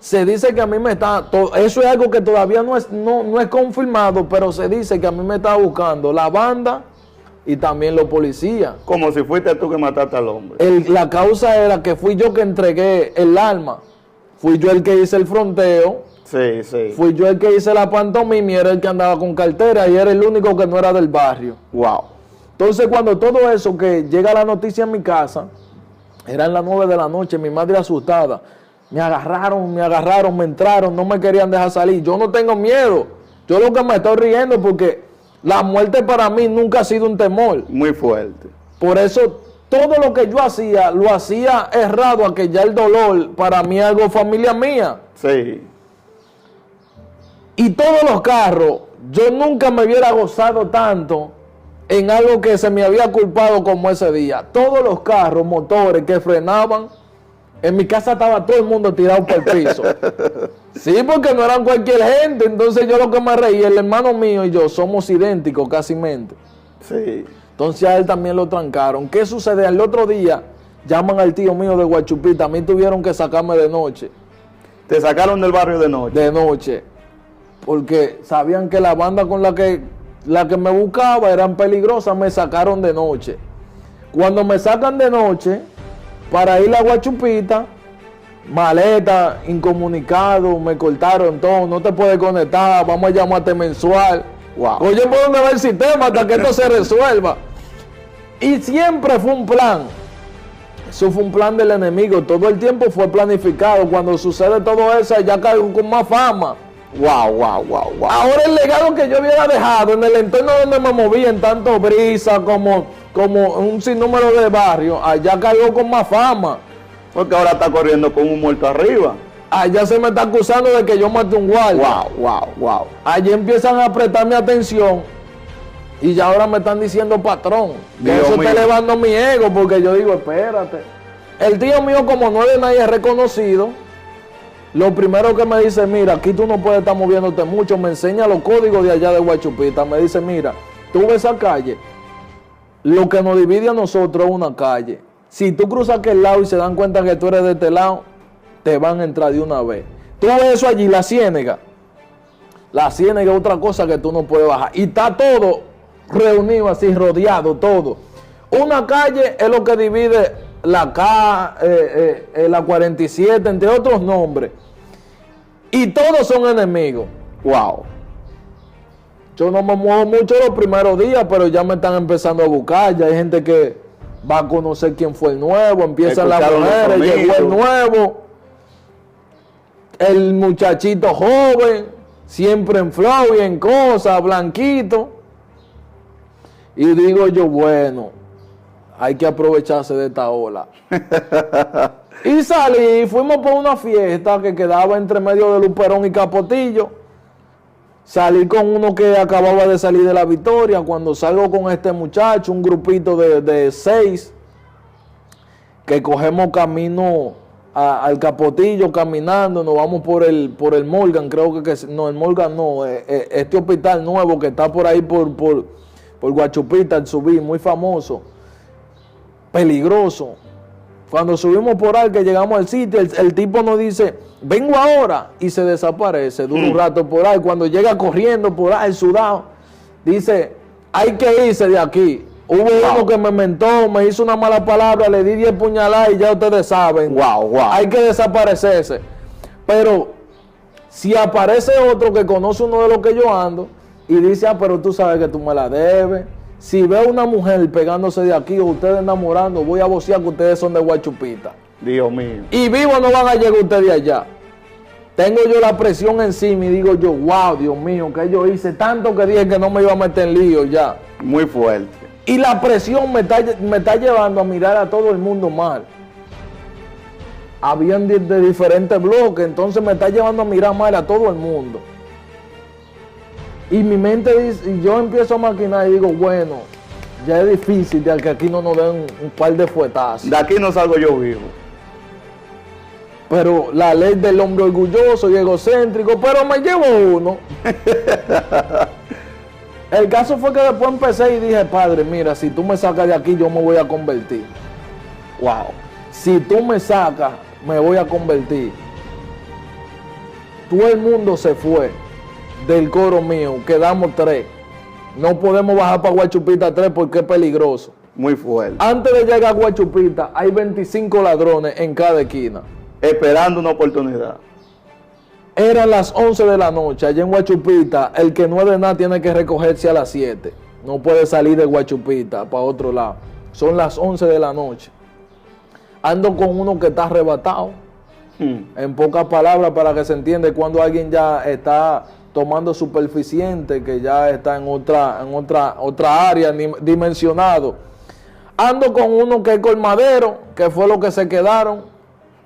se dice que a mí me está, eso es algo que todavía no es confirmado, pero se dice que a mí me está buscando la banda y también los policías. Como si fuiste tú que mataste al hombre. La causa era que fui yo que entregué el arma, fui yo el que hice el fronteo. Sí, sí. Fui yo el que hice la pantomima y era el que andaba con cartera y era el único que no era del barrio. Wow. Entonces cuando todo eso que llega la noticia en mi casa, eran las 9 de la noche, mi madre asustada, me agarraron, me entraron, no me querían dejar salir. Yo no tengo miedo, yo lo que me estoy riendo porque la muerte para mí nunca ha sido un temor. Muy fuerte. Por eso todo lo que yo hacía, lo hacía errado a que ya el dolor para mí es algo familia mía. Sí. Y todos los carros, yo nunca me hubiera gozado tanto en algo que se me había culpado como ese día. Todos los carros, motores que frenaban, en mi casa estaba todo el mundo tirado por el piso. Sí, porque no eran cualquier gente. Entonces yo lo que me reí, el hermano mío y yo somos idénticos casi mente. Sí. Entonces a él también lo trancaron. ¿Qué sucede? Al otro día llaman al tío mío de Guachupita. A mí tuvieron que sacarme de noche. ¿Te sacaron del barrio de noche? De noche. Porque sabían que la banda con la que me buscaba eran peligrosas. Me sacaron de noche. Cuando me sacan de noche para ir a Guachupita, maleta, incomunicado, me cortaron todo, no te puedes conectar, vamos a llamarte mensual. Wow. Oye, ¿por dónde va el sistema hasta que esto se resuelva? Y siempre fue un plan. Eso fue un plan del enemigo. Todo el tiempo fue planificado. Cuando sucede todo eso, ya caigo con más fama. Wow. Ahora el legado que yo hubiera dejado en el entorno donde me movía, en tanto brisa como un sinnúmero de barrios, allá caigo con más fama. Porque ahora está corriendo con un muerto arriba. Allá se me está acusando de que yo maté un guardia. Wow. Allí empiezan a prestar mi atención y ya ahora me están diciendo patrón. Que eso está elevando mi ego, porque yo digo, espérate. El tío mío, como no es de nadie reconocido, lo primero que me dice, mira, aquí tú no puedes estar moviéndote mucho, me enseña los códigos de allá de Guachupita. Me dice, mira, tú ves esa calle, lo que nos divide a nosotros es una calle. Si tú cruzas aquel lado y se dan cuenta que tú eres de este lado, te van a entrar de una vez. Tú ves eso allí, la ciénega. La ciénega es otra cosa que tú no puedes bajar. Y está todo reunido así, rodeado, todo. Una calle es lo que divide la 47, entre otros nombres. Y todos son enemigos. Wow. Yo no me muevo mucho los primeros días, pero ya me están empezando a buscar. Ya hay gente que va a conocer quién fue el nuevo. Empiezan las mujeres, llegó el nuevo. El muchachito joven, siempre en flow y en cosas, blanquito. Y digo yo, bueno, hay que aprovecharse de esta ola. Y salí, fuimos por una fiesta que quedaba entre medio de Luperón y Capotillo. Salí con uno que acababa de salir de La Victoria. Cuando salgo con este muchacho, un grupito de 6, que cogemos camino al Capotillo caminando, nos vamos por el Morgan, creo que no, el Morgan no, este hospital nuevo que está por ahí por Guachupita, el subir, muy famoso, peligroso. Cuando subimos por ahí, que llegamos al sitio, el tipo nos dice, vengo ahora, y se desaparece, dura un rato por ahí. Cuando llega corriendo por ahí, sudado, dice, hay que irse de aquí. Hubo uno que me mentó, me hizo una mala palabra, le di 10 puñaladas y ya ustedes saben. Wow. Hay que desaparecerse. Pero si aparece otro que conoce uno de los que yo ando y dice, pero tú sabes que tú me la debes. Si veo una mujer pegándose de aquí o ustedes enamorando, voy a vocear que ustedes son de Guachupita. Dios mío. Y vivo no van a llegar ustedes allá. Tengo yo la presión encima y digo yo, wow, Dios mío, que yo hice tanto que dije que no me iba a meter en lío ya. Muy fuerte. Y la presión me está llevando a mirar a todo el mundo mal. Habían de diferentes bloques, entonces me está llevando a mirar mal a todo el mundo. Y mi mente dice, y yo empiezo a maquinar y digo, bueno, ya es difícil de que aquí no nos den un par de fuetazos. De aquí no salgo yo vivo. Pero la ley del hombre orgulloso y egocéntrico, pero me llevo uno. El caso fue que después empecé y dije, padre, mira, si tú me sacas de aquí, yo me voy a convertir. Wow. Si tú me sacas, me voy a convertir. Todo el mundo se fue del coro mío, quedamos 3. No podemos bajar para Guachupita 3 porque es peligroso. Muy fuerte. Antes de llegar a Guachupita, hay 25 ladrones en cada esquina. Esperando una oportunidad. Eran las 11 de la noche, allá en Guachupita, el que no es de nada tiene que recogerse a las 7. No puede salir de Guachupita para otro lado. Son las 11 de la noche. Ando con uno que está arrebatado. En pocas palabras, para que se entienda, cuando alguien ya está tomando superficiente, que ya está en otra área dimensionado. Ando con uno que es colmadero, que fue lo que se quedaron.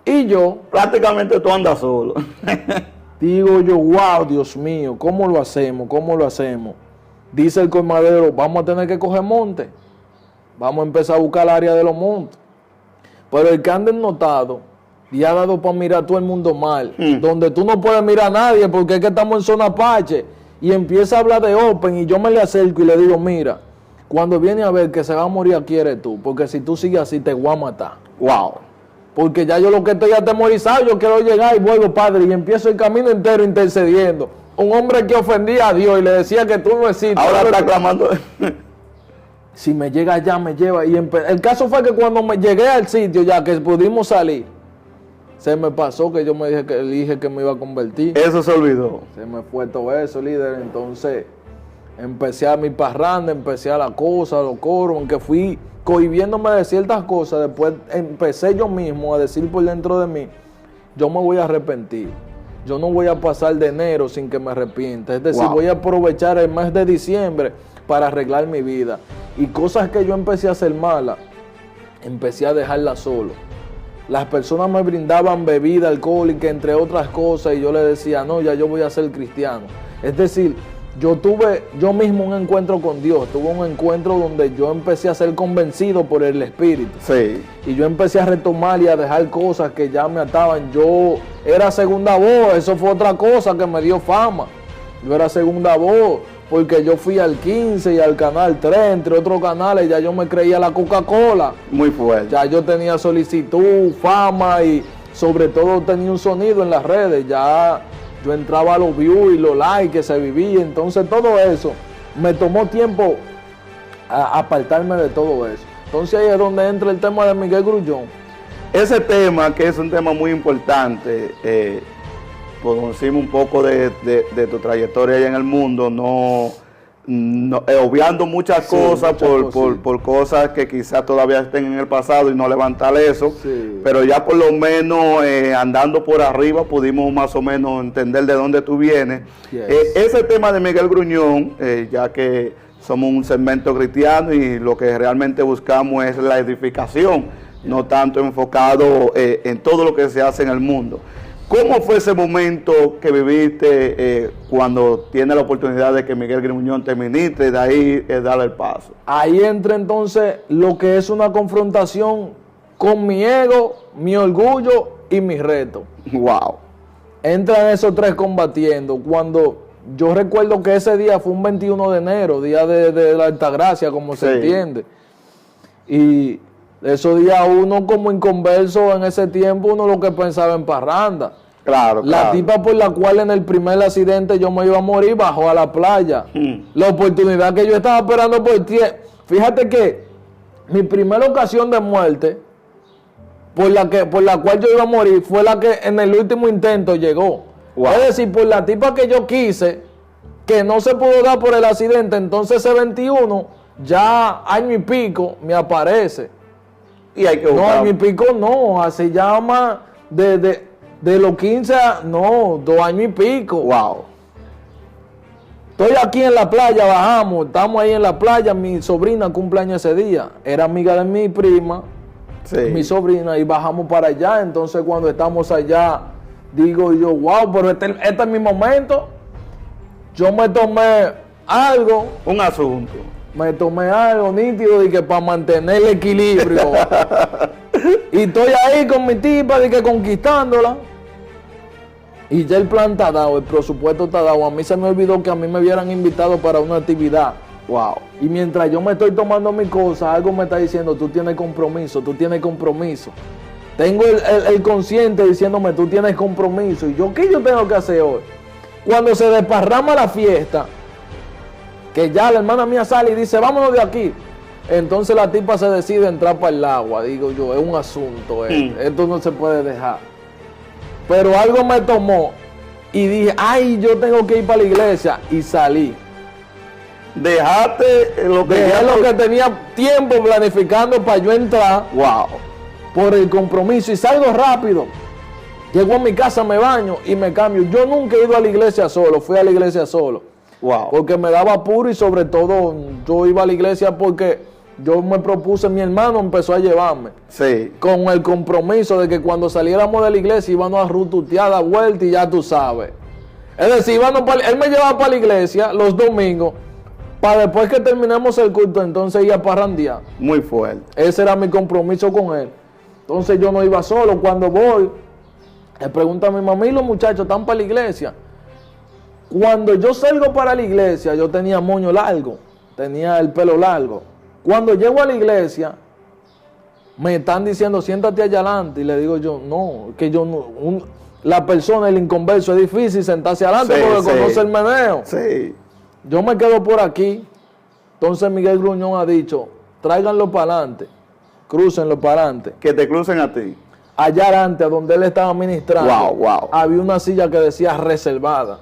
Y yo, prácticamente tú andas solo. Digo yo, wow, Dios mío, ¿cómo lo hacemos? ¿Cómo lo hacemos? Dice el colmadero, vamos a tener que coger monte. Vamos a empezar a buscar el área de los montes. Pero el que anda notado y ha dado para mirar todo el mundo mal, donde tú no puedes mirar a nadie porque es que estamos en zona Apache, y empieza a hablar de Open y yo me le acerco y le digo, mira, cuando viene a ver que se va a morir aquí eres tú, porque si tú sigues así te voy a matar. Wow. Porque ya yo lo que estoy atemorizado, yo quiero llegar y vuelvo, Padre, y empiezo el camino entero intercediendo. Un hombre que ofendía a Dios y le decía que tú no existes. Ahora está clamando. Si me llega allá, me lleva. Y el caso fue que cuando me llegué al sitio, ya que pudimos salir, se me pasó que yo me dije que me iba a convertir. Eso se olvidó. Se me fue todo eso, líder. Entonces, empecé a mi parranda, empecé a la cosa, los coros, aunque fui cohibiéndome de ciertas cosas. Después empecé yo mismo a decir por dentro de mí, yo me voy a arrepentir. Yo no voy a pasar de enero sin que me arrepienta. Es decir, voy a aprovechar el mes de diciembre para arreglar mi vida. Y cosas que yo empecé a hacer malas, empecé a dejarlas solo. Las personas me brindaban bebida alcohólica, entre otras cosas, y yo le decía, no, ya yo voy a ser cristiano. Es decir, yo tuve yo mismo un encuentro con Dios, tuve un encuentro donde yo empecé a ser convencido por el Espíritu. Sí. Y yo empecé a retomar y a dejar cosas que ya me ataban. Yo era segunda voz, eso fue otra cosa que me dio fama. Yo era segunda voz, porque yo fui al 15 y al Canal 3, entre otros canales, ya yo me creía la Coca-Cola. Muy fuerte. Ya yo tenía solicitud, fama y sobre todo tenía un sonido en las redes. Ya yo entraba a los views y los likes que se vivía. Entonces todo eso me tomó tiempo a apartarme de todo eso. Entonces ahí es donde entra el tema de Miguel Grullón. Ese tema, que es un tema muy importante, conocimos un poco de tu trayectoria allá en el mundo, obviando muchas cosas por cosas que quizás todavía estén en el pasado y no levantar eso, pero ya por lo menos andando por arriba pudimos más o menos entender de dónde tú vienes. Ese tema de Miguel Grullón, ya que somos un segmento cristiano y lo que realmente buscamos es la edificación, no tanto enfocado en todo lo que se hace en el mundo. ¿Cómo fue ese momento que viviste cuando tienes la oportunidad de que Miguel Grullón te ministre y de ahí darle el paso? Ahí entra entonces lo que es una confrontación con mi ego, mi orgullo y mi reto. Wow. Entran esos tres combatiendo. Cuando yo recuerdo que ese día fue un 21 de enero, día de la Altagracia, como se entiende. Y esos días uno como inconverso en ese tiempo, uno lo que pensaba en parranda. Claro, La tipa por la cual en el primer accidente yo me iba a morir bajó a la playa. La oportunidad que yo estaba esperando por ti. Fíjate que mi primera ocasión de muerte, por la cual yo iba a morir, fue la que en el último intento llegó. Wow. Es decir, por la tipa que yo quise, que no se pudo dar por el accidente, entonces ese 21, ya año y pico, me aparece. Y hay que buscar. No, año y pico no, se llama de los 15 a, no, 2 años y pico. Wow. Estoy aquí en la playa, bajamos, estamos ahí en la playa, mi sobrina cumpleaños ese día, era amiga de mi prima, mi sobrina, y bajamos para allá. Entonces cuando estamos allá, digo yo, wow, pero este es mi momento. Yo me tomé algo. Un asunto. Me tomé algo nítido de que para mantener el equilibrio. Y estoy ahí con mi tipa de que conquistándola. Y ya el plan está dado, el presupuesto está dado. A mí se me olvidó que a mí me hubieran invitado para una actividad. Wow. Y mientras yo me estoy tomando mi cosa, algo me está diciendo, tú tienes compromiso, tú tienes compromiso. Tengo el consciente diciéndome, tú tienes compromiso. Y yo, ¿qué yo tengo que hacer hoy? Cuando se desparrama la fiesta, que ya la hermana mía sale y dice, vámonos de aquí. Entonces la tipa se decide entrar para el agua. Digo yo, es un asunto esto no se puede dejar. Pero algo me tomó y dije, ay, yo tengo que ir para la iglesia. Y salí. Dejaste lo que... Dejé lo que tenía tiempo planificando para yo entrar. Wow. Por el compromiso. Y salgo rápido. Llego a mi casa, me baño y me cambio. Yo nunca he ido a la iglesia solo. Fui a la iglesia solo. Wow. Porque me daba apuro y sobre todo yo iba a la iglesia porque yo me propuse, mi hermano empezó a llevarme. Sí. Con el compromiso de que cuando saliéramos de la iglesia íbamos a rututear la vuelta y ya tú sabes. Es decir, él me llevaba para la iglesia los domingos, para después que terminemos el culto, entonces ir a parrandear. Muy fuerte. Ese era mi compromiso con él. Entonces yo no iba solo. Cuando voy, le pregunto a mi mamá, ¿y los muchachos están para la iglesia? Cuando yo salgo para la iglesia, yo tenía moño largo, tenía el pelo largo. Cuando llego a la iglesia, me están diciendo, siéntate allá adelante. Y le digo yo, no, que yo no, la persona, el inconverso, es difícil sentarse adelante porque conoce el meneo. Sí. Yo me quedo por aquí. Entonces Miguel Gruñón ha dicho, tráiganlo para adelante, crúcenlo para adelante. Que te crucen a ti. Allá adelante, donde él estaba ministrando, Wow. había una silla que decía reservada.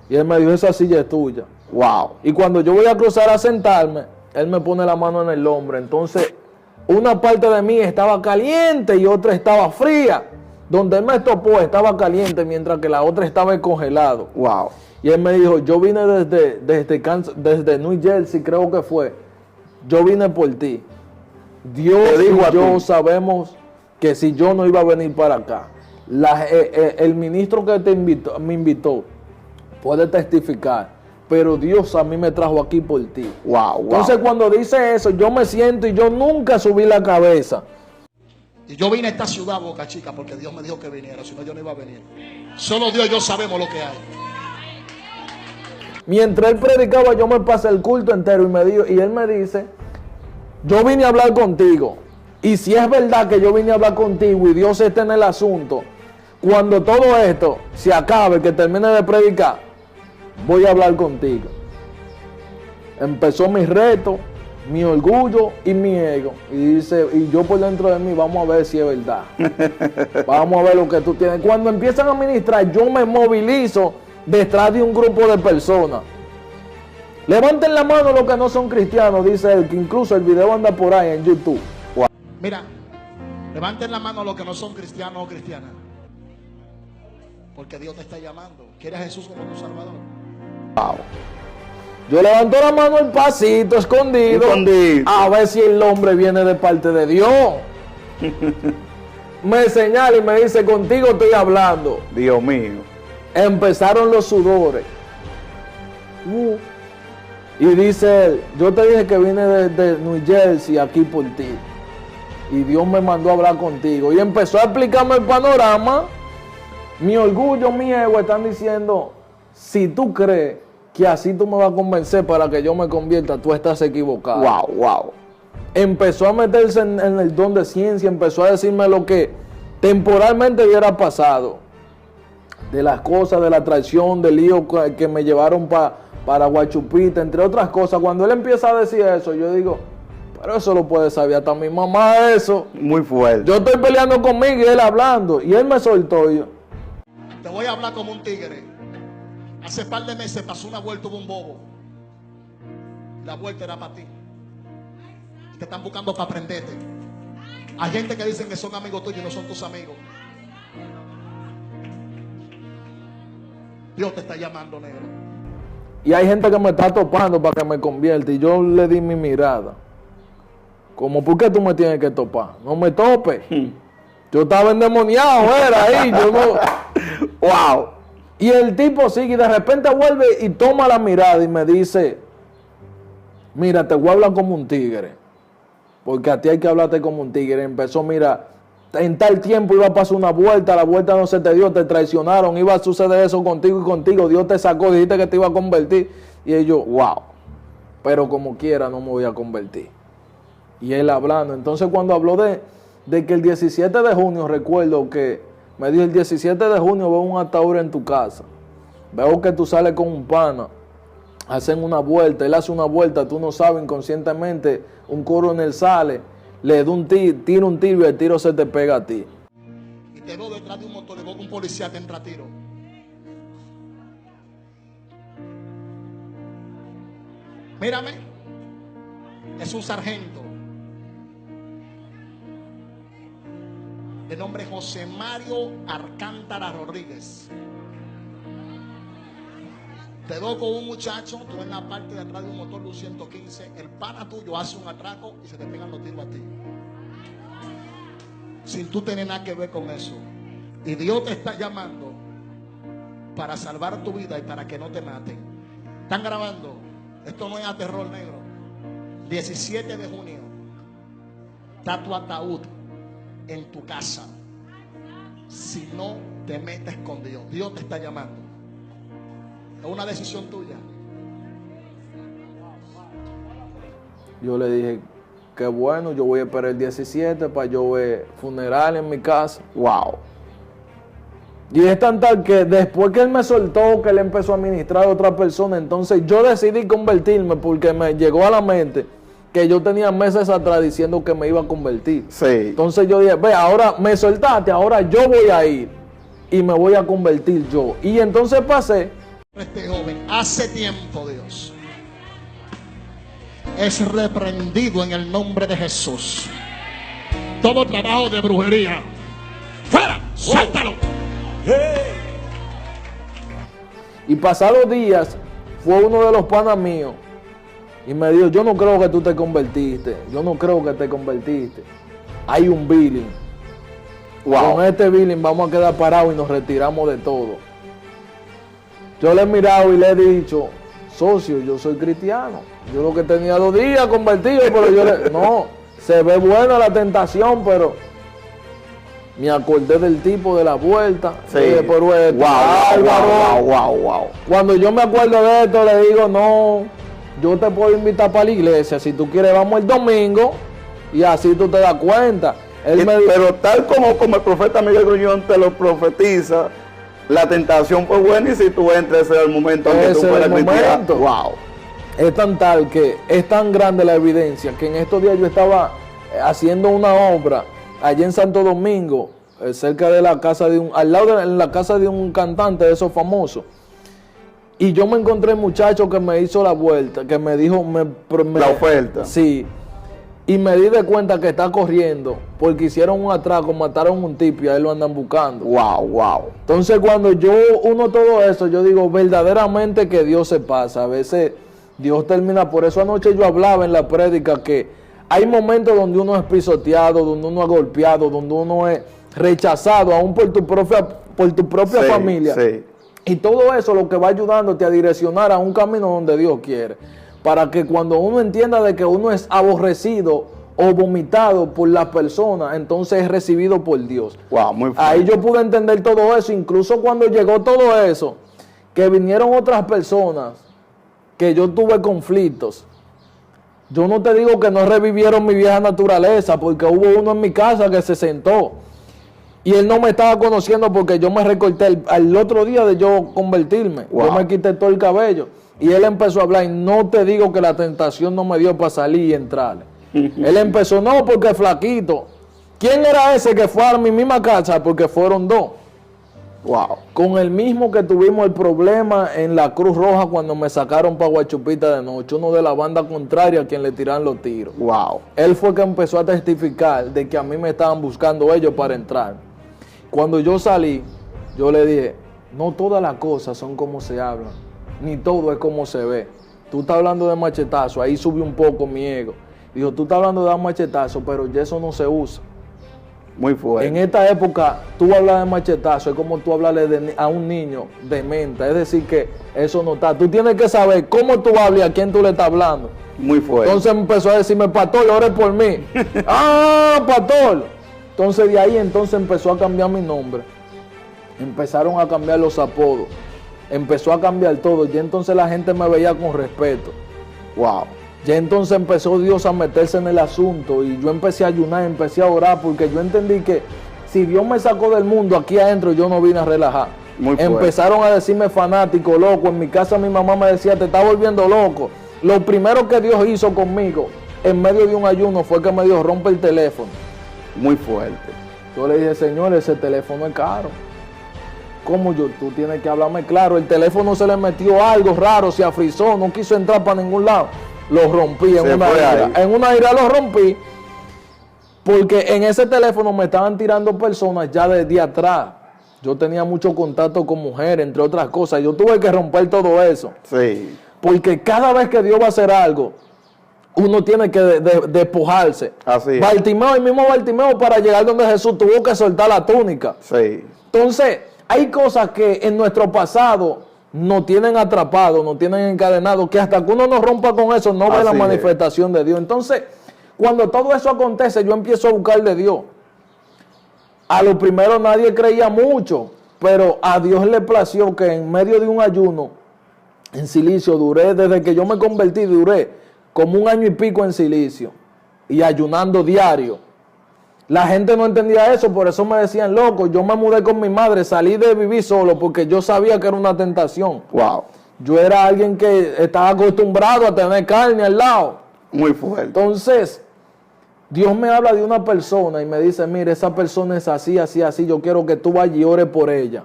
Y él me dijo, esa silla es tuya. Wow. Y cuando yo voy a cruzar a sentarme, él me pone la mano en el hombro. Entonces, una parte de mí estaba caliente y otra estaba fría. Donde él me topó estaba caliente, mientras que la otra estaba congelado. Wow. Y él me dijo, yo vine desde New Jersey, creo que fue. Yo vine por ti. Dios y yo sabemos que si yo no iba a venir para acá, el ministro que me invitó puede testificar, pero Dios a mí me trajo aquí por ti. Wow. Entonces cuando dice eso, yo me siento y yo nunca subí la cabeza. Y yo vine a esta ciudad, Boca Chica, porque Dios me dijo que viniera, si no yo no iba a venir. Solo Dios y yo sabemos lo que hay. Mientras él predicaba, yo me pasé el culto entero y él me dice, yo vine a hablar contigo. Y si es verdad que yo vine a hablar contigo y Dios está en el asunto, cuando todo esto se acabe, que termine de predicar, voy a hablar contigo. Empezó mi reto, mi orgullo y mi ego. Y dice, y yo por dentro de mí, vamos a ver si es verdad. Vamos a ver lo que tú tienes. Cuando empiezan a ministrar, yo me movilizo detrás de un grupo de personas. Levanten la mano los que no son cristianos, dice él, que incluso el video anda por ahí en YouTube. Wow. Mira, levanten la mano los que no son cristianos o cristianas. Porque Dios te está llamando. ¿Quieres a Jesús como tu Salvador? Wow. Yo levanto la mano al pasito, escondido, a ver si el hombre viene de parte de Dios. Me señala y me dice, contigo estoy hablando. Dios mío. Empezaron los sudores. Y dice él, yo te dije que vine de New Jersey aquí por ti. Y Dios me mandó a hablar contigo. Y empezó a explicarme el panorama. Mi orgullo, mi ego están diciendo, si tú crees que así tú me vas a convencer para que yo me convierta, tú estás equivocado. Wow. Empezó a meterse en el don de ciencia, empezó a decirme lo que temporalmente hubiera pasado. De las cosas, de la traición, del lío que me llevaron para Guachupita, entre otras cosas. Cuando él empieza a decir eso, yo digo, pero eso lo puede saber hasta mi mamá eso. Muy fuerte. Yo estoy peleando conmigo y él hablando, y él me soltó. Y yo, te voy a hablar como un tigre. Hace par de meses pasó una vuelta, hubo un bobo. La vuelta era para ti. Te están buscando para prenderte. Hay gente que dicen que son amigos tuyos y no son tus amigos. Dios te está llamando, negro. y hay gente que me está topando para que me convierta, y yo le di mi mirada. Como, ¿por qué tú me tienes que topar? No me topes. Yo estaba endemoniado, era ahí, yo no... Wow. Y el tipo sigue y de repente vuelve y toma la mirada y me dice, mira, te voy a hablar como un tigre, porque a ti hay que hablarte como un tigre. Empezó, mira, en tal tiempo iba a pasar una vuelta, la vuelta no se te dio, te traicionaron, iba a suceder eso contigo y contigo, Dios te sacó, dijiste que te iba a convertir. Y ellos, wow, pero como quiera no me voy a convertir. Y él hablando, entonces cuando habló de que el 17 de junio, recuerdo que me dijo, el 17 de junio veo un ataúd en tu casa, veo que tú sales con un pana, hacen una vuelta, él hace una vuelta, tú no sabes, inconscientemente, un coronel sale, le da un tiro, tira un tiro y el tiro se te pega a ti. Y te veo detrás de un motor, y veo que un policía te entra a tiro. Mírame, es un sargento de nombre José Mario Alcántara Rodríguez. Te veo con un muchacho, tú en la parte de atrás de un motor de un 115, el pana tuyo hace un atraco y se te pegan los tiros a ti. Sin tú tener nada que ver con eso. Y Dios te está llamando para salvar tu vida y para que no te maten. Están grabando. Esto no es a terror negro. 17 de junio. Está tu ataúd en tu casa. Si no te metes con Dios, Dios te está llamando. Es una decisión tuya. Yo le dije, qué bueno, yo voy a esperar el 17 para yo ver funeral en mi casa. Wow. Y es tan tal que después que él me soltó, que él empezó a ministrar a otra persona, entonces yo decidí convertirme porque me llegó a la mente que yo tenía meses atrás diciendo que me iba a convertir. Sí. Entonces yo dije, ve, ahora me soltaste, ahora yo voy a ir y me voy a convertir yo. Y entonces pasé. Este joven, hace tiempo, Dios, es reprendido en el nombre de Jesús. Todo trabajo de brujería, fuera, suéltalo. Y pasados días, fue uno de los panas míos y me dijo, yo no creo que tú te convertiste, yo no creo que te convertiste. Hay un billing. Wow. Con este billing vamos a quedar parados y nos retiramos de todo. Yo le he mirado y le he dicho, socio, yo soy cristiano. Yo lo que tenía 2 días convertido, pero yo le... No, se ve buena la tentación, pero me acordé del tipo de la vuelta. Sí. Dije, pero esto, wow. Cuando yo me acuerdo de esto, le digo, no, yo te puedo invitar para la iglesia. Si tú quieres, vamos el domingo y así tú te das cuenta. Pero tal como el profeta Miguel Gruñón te lo profetiza, la tentación fue buena y si tú entras, ese es el momento en que tú puedes cristiano. Wow. Es tan tal que es tan grande la evidencia que en estos días yo estaba haciendo una obra allá en Santo Domingo, cerca de la casa de al lado de la casa de un cantante de esos famosos. Y yo me encontré un muchacho que me hizo la vuelta, que me dijo, la oferta. Sí. Y me di de cuenta que está corriendo porque hicieron un atraco, mataron un tipo y a él lo andan buscando. Wow. Entonces cuando yo uno todo eso, yo digo verdaderamente que Dios se pasa. A veces Dios termina, por eso anoche yo hablaba en la prédica que hay momentos donde uno es pisoteado, donde uno es golpeado, donde uno es rechazado, aún por tu propia familia. Sí. Y todo eso lo que va ayudándote a direccionar a un camino donde Dios quiere. Para que cuando uno entienda de que uno es aborrecido o vomitado por las personas, entonces es recibido por Dios. Wow, muy fuerte. Ahí yo pude entender todo eso, incluso cuando llegó todo eso, que vinieron otras personas, que yo tuve conflictos. Yo no te digo que no revivieron mi vieja naturaleza, porque hubo uno en mi casa que se sentó y él no me estaba conociendo porque yo me recorté al otro día de yo convertirme. Wow. Yo me quité todo el cabello. Y él empezó a hablar, y no te digo que la tentación no me dio para salir y entrar. Él empezó, no, porque flaquito. ¿Quién era ese que fue a mi misma casa? Porque fueron 2. Wow. Con el mismo que tuvimos el problema en la Cruz Roja cuando me sacaron para Guachupita de noche, uno de la banda contraria a quien le tiran los tiros. Wow. Él fue que empezó a testificar de que a mí me estaban buscando ellos para entrar. Cuando yo salí, yo le dije, no todas las cosas son como se hablan. Ni todo es como se ve. Tú estás hablando de machetazo, ahí subió un poco mi ego. Dijo, tú estás hablando de dar machetazo, pero ya eso no se usa. Muy fuerte. En esta época, tú hablas de machetazo, es como tú hablarle a un niño de mente. Es decir, que eso no está. Tú tienes que saber cómo tú hablas y a quién tú le estás hablando. Muy fuerte. Entonces empezó a decirme, pastor, ore por mí. ¡Ah, pastor! Entonces de ahí empezó a cambiar mi nombre. Empezaron a cambiar los apodos. Empezó a cambiar todo. Ya entonces la gente me veía con respeto. Wow. Ya entonces empezó Dios a meterse en el asunto. Y yo empecé a ayunar, empecé a orar. Porque yo entendí que si Dios me sacó del mundo aquí adentro, yo no vine a relajar. Empezaron a decirme fanático, loco. En mi casa mi mamá me decía, te estás volviendo loco. Lo primero que Dios hizo conmigo, en medio de un ayuno, fue que me dijo, rompe el teléfono. Muy fuerte. Yo le dije, Señor, ese teléfono es caro. ¿Cómo yo? Tú tienes que hablarme claro. El teléfono se le metió algo raro, se afrizó, no quiso entrar para ningún lado. Lo rompí en una ira. En una ira lo rompí porque en ese teléfono me estaban tirando personas ya desde atrás. Yo tenía mucho contacto con mujeres, entre otras cosas. Yo tuve que romper todo eso. Sí. Porque cada vez que Dios va a hacer algo, uno tiene que despojarse. Así es. Bartimeo, el mismo Bartimeo, para llegar donde Jesús tuvo que soltar la túnica. Sí. Entonces, Hay cosas que en nuestro pasado nos tienen atrapados, nos tienen encadenados, que hasta que uno no rompa con eso, no ve la manifestación de Dios. Entonces, cuando todo eso acontece, yo empiezo a buscar de Dios. A lo primero nadie creía mucho, pero a Dios le plació que en medio de un ayuno en silicio, desde que yo me convertí, duré como 1 año y pico en silicio y ayunando diario. La gente no entendía eso, por eso me decían loco. Yo me mudé con mi madre, salí de vivir solo porque yo sabía que era una tentación. Wow. Yo era alguien que estaba acostumbrado a tener carne al lado. Muy fuerte. Entonces, Dios me habla de una persona y me dice, mire, esa persona es así, así, así, yo quiero que tú vayas y ores por ella.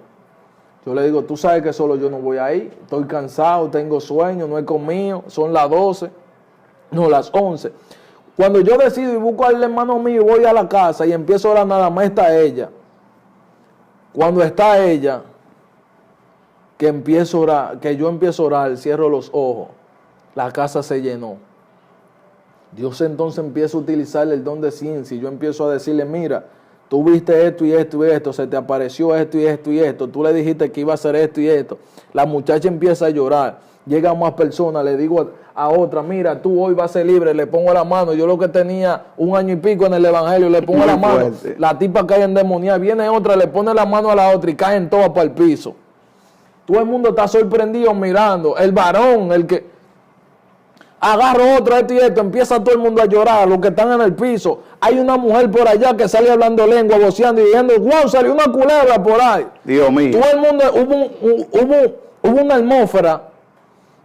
Yo le digo, tú sabes que solo yo no voy a ir, estoy cansado, tengo sueño, no he comido, son las 12, no, las 11. Cuando yo decido y busco al hermano mío, voy a la casa y empiezo a orar, nada más está ella. Cuando está ella, que empiezo a orar, que yo empiezo a orar, cierro los ojos, la casa se llenó. Dios entonces empieza a utilizar el don de ciencia y yo empiezo a decirle, mira, tú viste esto y esto y esto, se te apareció esto y esto y esto, tú le dijiste que iba a hacer esto y esto. La muchacha empieza a llorar, llegan más personas, le digo a otra, mira, tú hoy vas a ser libre, le pongo la mano, yo lo que tenía 1 año y pico en el evangelio, le pongo la mano, la tipa cae endemoniada, viene otra, le pone la mano a la otra y caen todas para el piso. Todo el mundo está sorprendido mirando, el varón, el que agarro otro, esto y esto, empieza todo el mundo a llorar, los que están en el piso. Hay una mujer por allá que sale hablando lengua, voceando y diciendo, wow, salió una culebra por ahí. Dios mío. Todo el mundo, hubo una atmósfera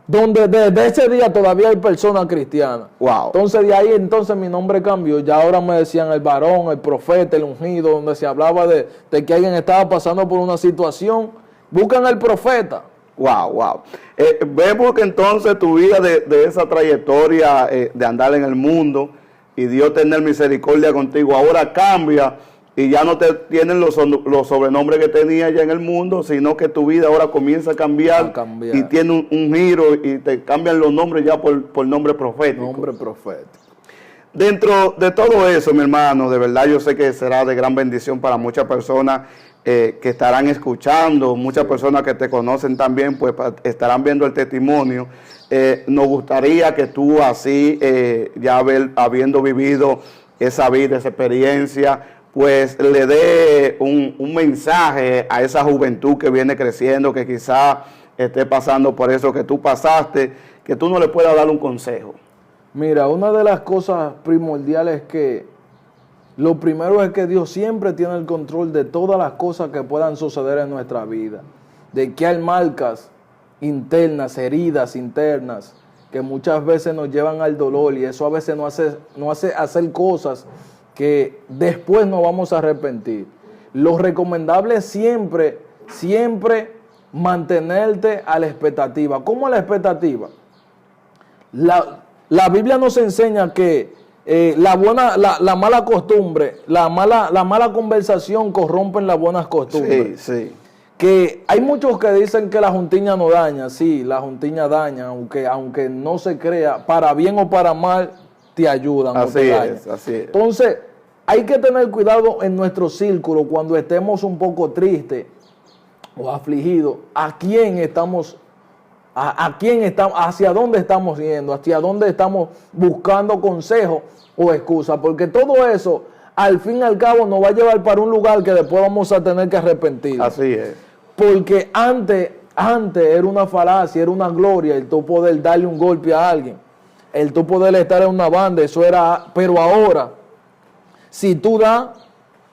donde desde ese día todavía hay personas cristianas. Wow. Entonces de ahí mi nombre cambió. Ya ahora me decían el varón, el profeta, el ungido, donde se hablaba de que alguien estaba pasando por una situación. Buscan el profeta. Wow, wow. Vemos que entonces tu vida de esa trayectoria de andar en el mundo y Dios tener misericordia contigo ahora cambia y ya no te tienen los sobrenombres que tenías ya en el mundo, sino que tu vida ahora comienza a cambiar. Y tiene un giro y te cambian los nombres ya por nombre profético. Nombre profético. Dentro de todo eso, mi hermano, de verdad yo sé que será de gran bendición para muchas personas que estarán escuchando, muchas personas que te conocen también, pues estarán viendo el testimonio. Nos gustaría que tú así, ya habiendo vivido esa vida, esa experiencia, pues le dé un mensaje a esa juventud que viene creciendo, que quizá esté pasando por eso que tú pasaste, que tú no le puedas dar un consejo. Mira, una de las cosas primordiales lo primero es que Dios siempre tiene el control de todas las cosas que puedan suceder en nuestra vida. De que hay marcas internas, heridas internas, que muchas veces nos llevan al dolor y eso a veces nos hace hacer cosas que después nos vamos a arrepentir. Lo recomendable es siempre mantenerte a la expectativa. ¿Cómo a la expectativa? La Biblia nos enseña que la mala costumbre, la mala conversación corrompen las buenas costumbres. Sí, sí. Que hay muchos que dicen que la juntiña no daña. Sí, la juntiña daña, aunque no se crea, para bien o para mal, te ayudan. Así es, así es. Entonces, hay que tener cuidado en nuestro círculo cuando estemos un poco tristes o afligidos. ¿Hacia dónde estamos yendo? ¿Hacia dónde estamos buscando consejo o excusa? Porque todo eso, al fin y al cabo, nos va a llevar para un lugar que después vamos a tener que arrepentir. Así es. Porque antes era una falacia, era una gloria el tú poder darle un golpe a alguien, el tú poder estar en una banda, eso era, pero ahora, si tú das,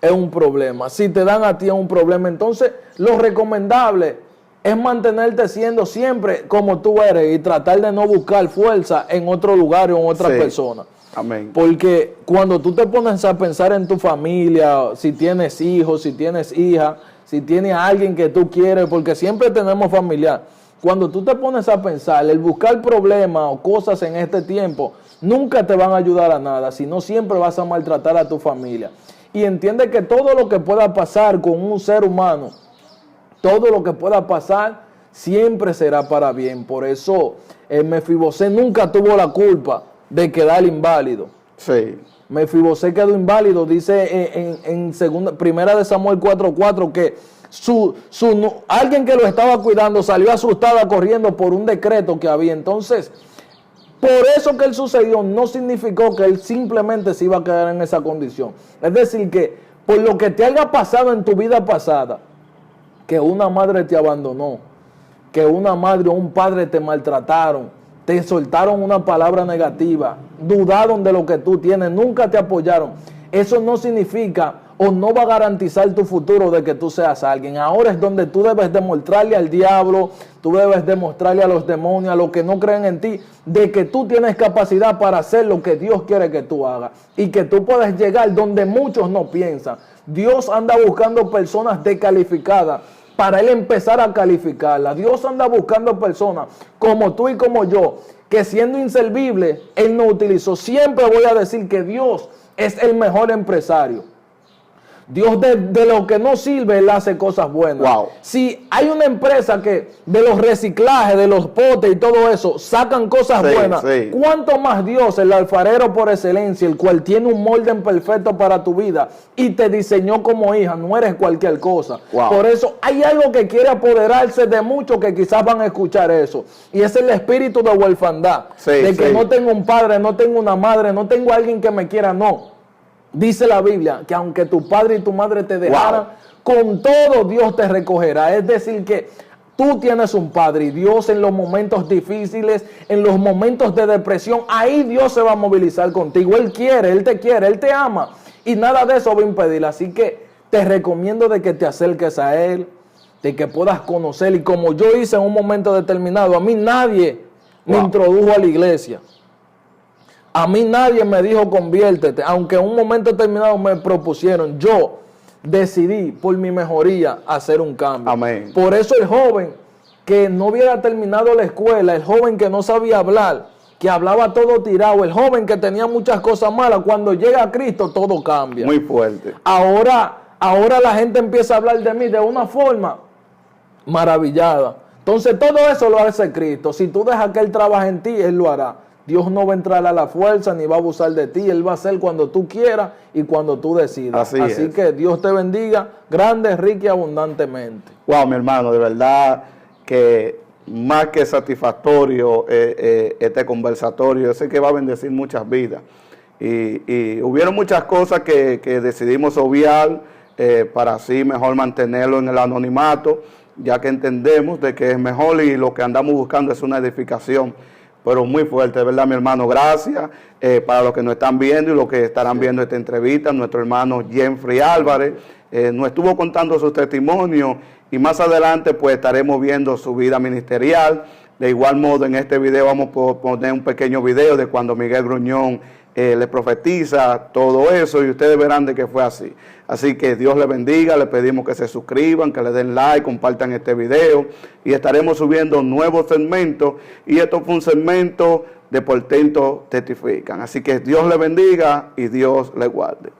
es un problema. Si te dan a ti, es un problema. Entonces, lo recomendable es mantenerte siendo siempre como tú eres y tratar de no buscar fuerza en otro lugar o en otra persona. Amén. Porque cuando tú te pones a pensar en tu familia, si tienes hijos, si tienes hijas, si tienes a alguien que tú quieres, porque siempre tenemos familiar. Cuando tú te pones a pensar, el buscar problemas o cosas en este tiempo, nunca te van a ayudar a nada, sino siempre vas a maltratar a tu familia. Y entiende que todo lo que pueda pasar con un ser humano, todo lo que pueda pasar, siempre será para bien. Por eso, Mefibosé nunca tuvo la culpa de quedar inválido. Sí. Mefibosé quedó inválido, dice en primera de Samuel 4:4 que alguien que lo estaba cuidando salió asustada corriendo por un decreto que había. Entonces, por eso que él sucedió no significó que él simplemente se iba a quedar en esa condición. Es decir, que por lo que te haya pasado en tu vida pasada, que una madre te abandonó, que una madre o un padre te maltrataron, te soltaron una palabra negativa, dudaron de lo que tú tienes, nunca te apoyaron, eso no significa o no va a garantizar tu futuro de que tú seas alguien. Ahora es donde tú debes demostrarle al diablo, tú debes demostrarle a los demonios, a los que no creen en ti, de que tú tienes capacidad para hacer lo que Dios quiere que tú hagas y que tú puedes llegar donde muchos no piensan. Dios anda buscando personas descalificadas para Él empezar a calificarlas. Dios anda buscando personas como tú y como yo, que siendo inservible, Él no utilizó. Siempre voy a decir que Dios es el mejor empresario. Dios de lo que no sirve, Él hace cosas buenas. Wow. Si hay una empresa que de los reciclajes, de los potes y todo eso, sacan cosas buenas, ¿cuánto más Dios, el alfarero por excelencia, el cual tiene un molde perfecto para tu vida y te diseñó como hija? No eres cualquier cosa. Wow. Por eso hay algo que quiere apoderarse de muchos que quizás van a escuchar eso. Y es el espíritu de huerfandad. De que no tengo un padre, no tengo una madre, no tengo alguien que me quiera. No. Dice la Biblia que aunque tu padre y tu madre te dejaran, con todo Dios te recogerá. Es decir, que tú tienes un padre y Dios en los momentos difíciles, en los momentos de depresión, ahí Dios se va a movilizar contigo. Él quiere, Él te ama y nada de eso va a impedir. Así que te recomiendo de que te acerques a Él, de que puedas conocer. Y como yo hice en un momento determinado, a mí nadie me introdujo a la iglesia. A mí nadie me dijo conviértete, aunque en un momento determinado me propusieron. Yo decidí por mi mejoría hacer un cambio. Amén. Por eso el joven que no hubiera terminado la escuela, el joven que no sabía hablar, que hablaba todo tirado, el joven que tenía muchas cosas malas, cuando llega a Cristo todo cambia. Muy fuerte. Ahora la gente empieza a hablar de mí de una forma maravillada. Entonces todo eso lo hace Cristo. Si tú dejas que Él trabaje en ti, Él lo hará. Dios no va a entrar a la fuerza ni va a abusar de ti. Él va a hacer cuando tú quieras y cuando tú decidas. Así que Dios te bendiga grande, rica y abundantemente. Wow, mi hermano, de verdad que más que satisfactorio este conversatorio. Yo sé que va a bendecir muchas vidas. Y hubieron muchas cosas que decidimos obviar para así mejor mantenerlo en el anonimato, ya que entendemos de que es mejor y lo que andamos buscando es una edificación. Pero muy fuerte, de verdad, mi hermano, gracias para los que nos están viendo y los que estarán viendo esta entrevista. Nuestro hermano Jeffrey Álvarez nos estuvo contando su testimonio y más adelante pues estaremos viendo su vida ministerial. De igual modo, en este video vamos a poner un pequeño video de cuando Miguel Gruñón le profetiza todo eso y ustedes verán de que fue así. Así que Dios les bendiga, les pedimos que se suscriban, que le den like, compartan este video y estaremos subiendo nuevos segmentos y esto fue un segmento de Portentos Testifican. Así que Dios les bendiga y Dios les guarde.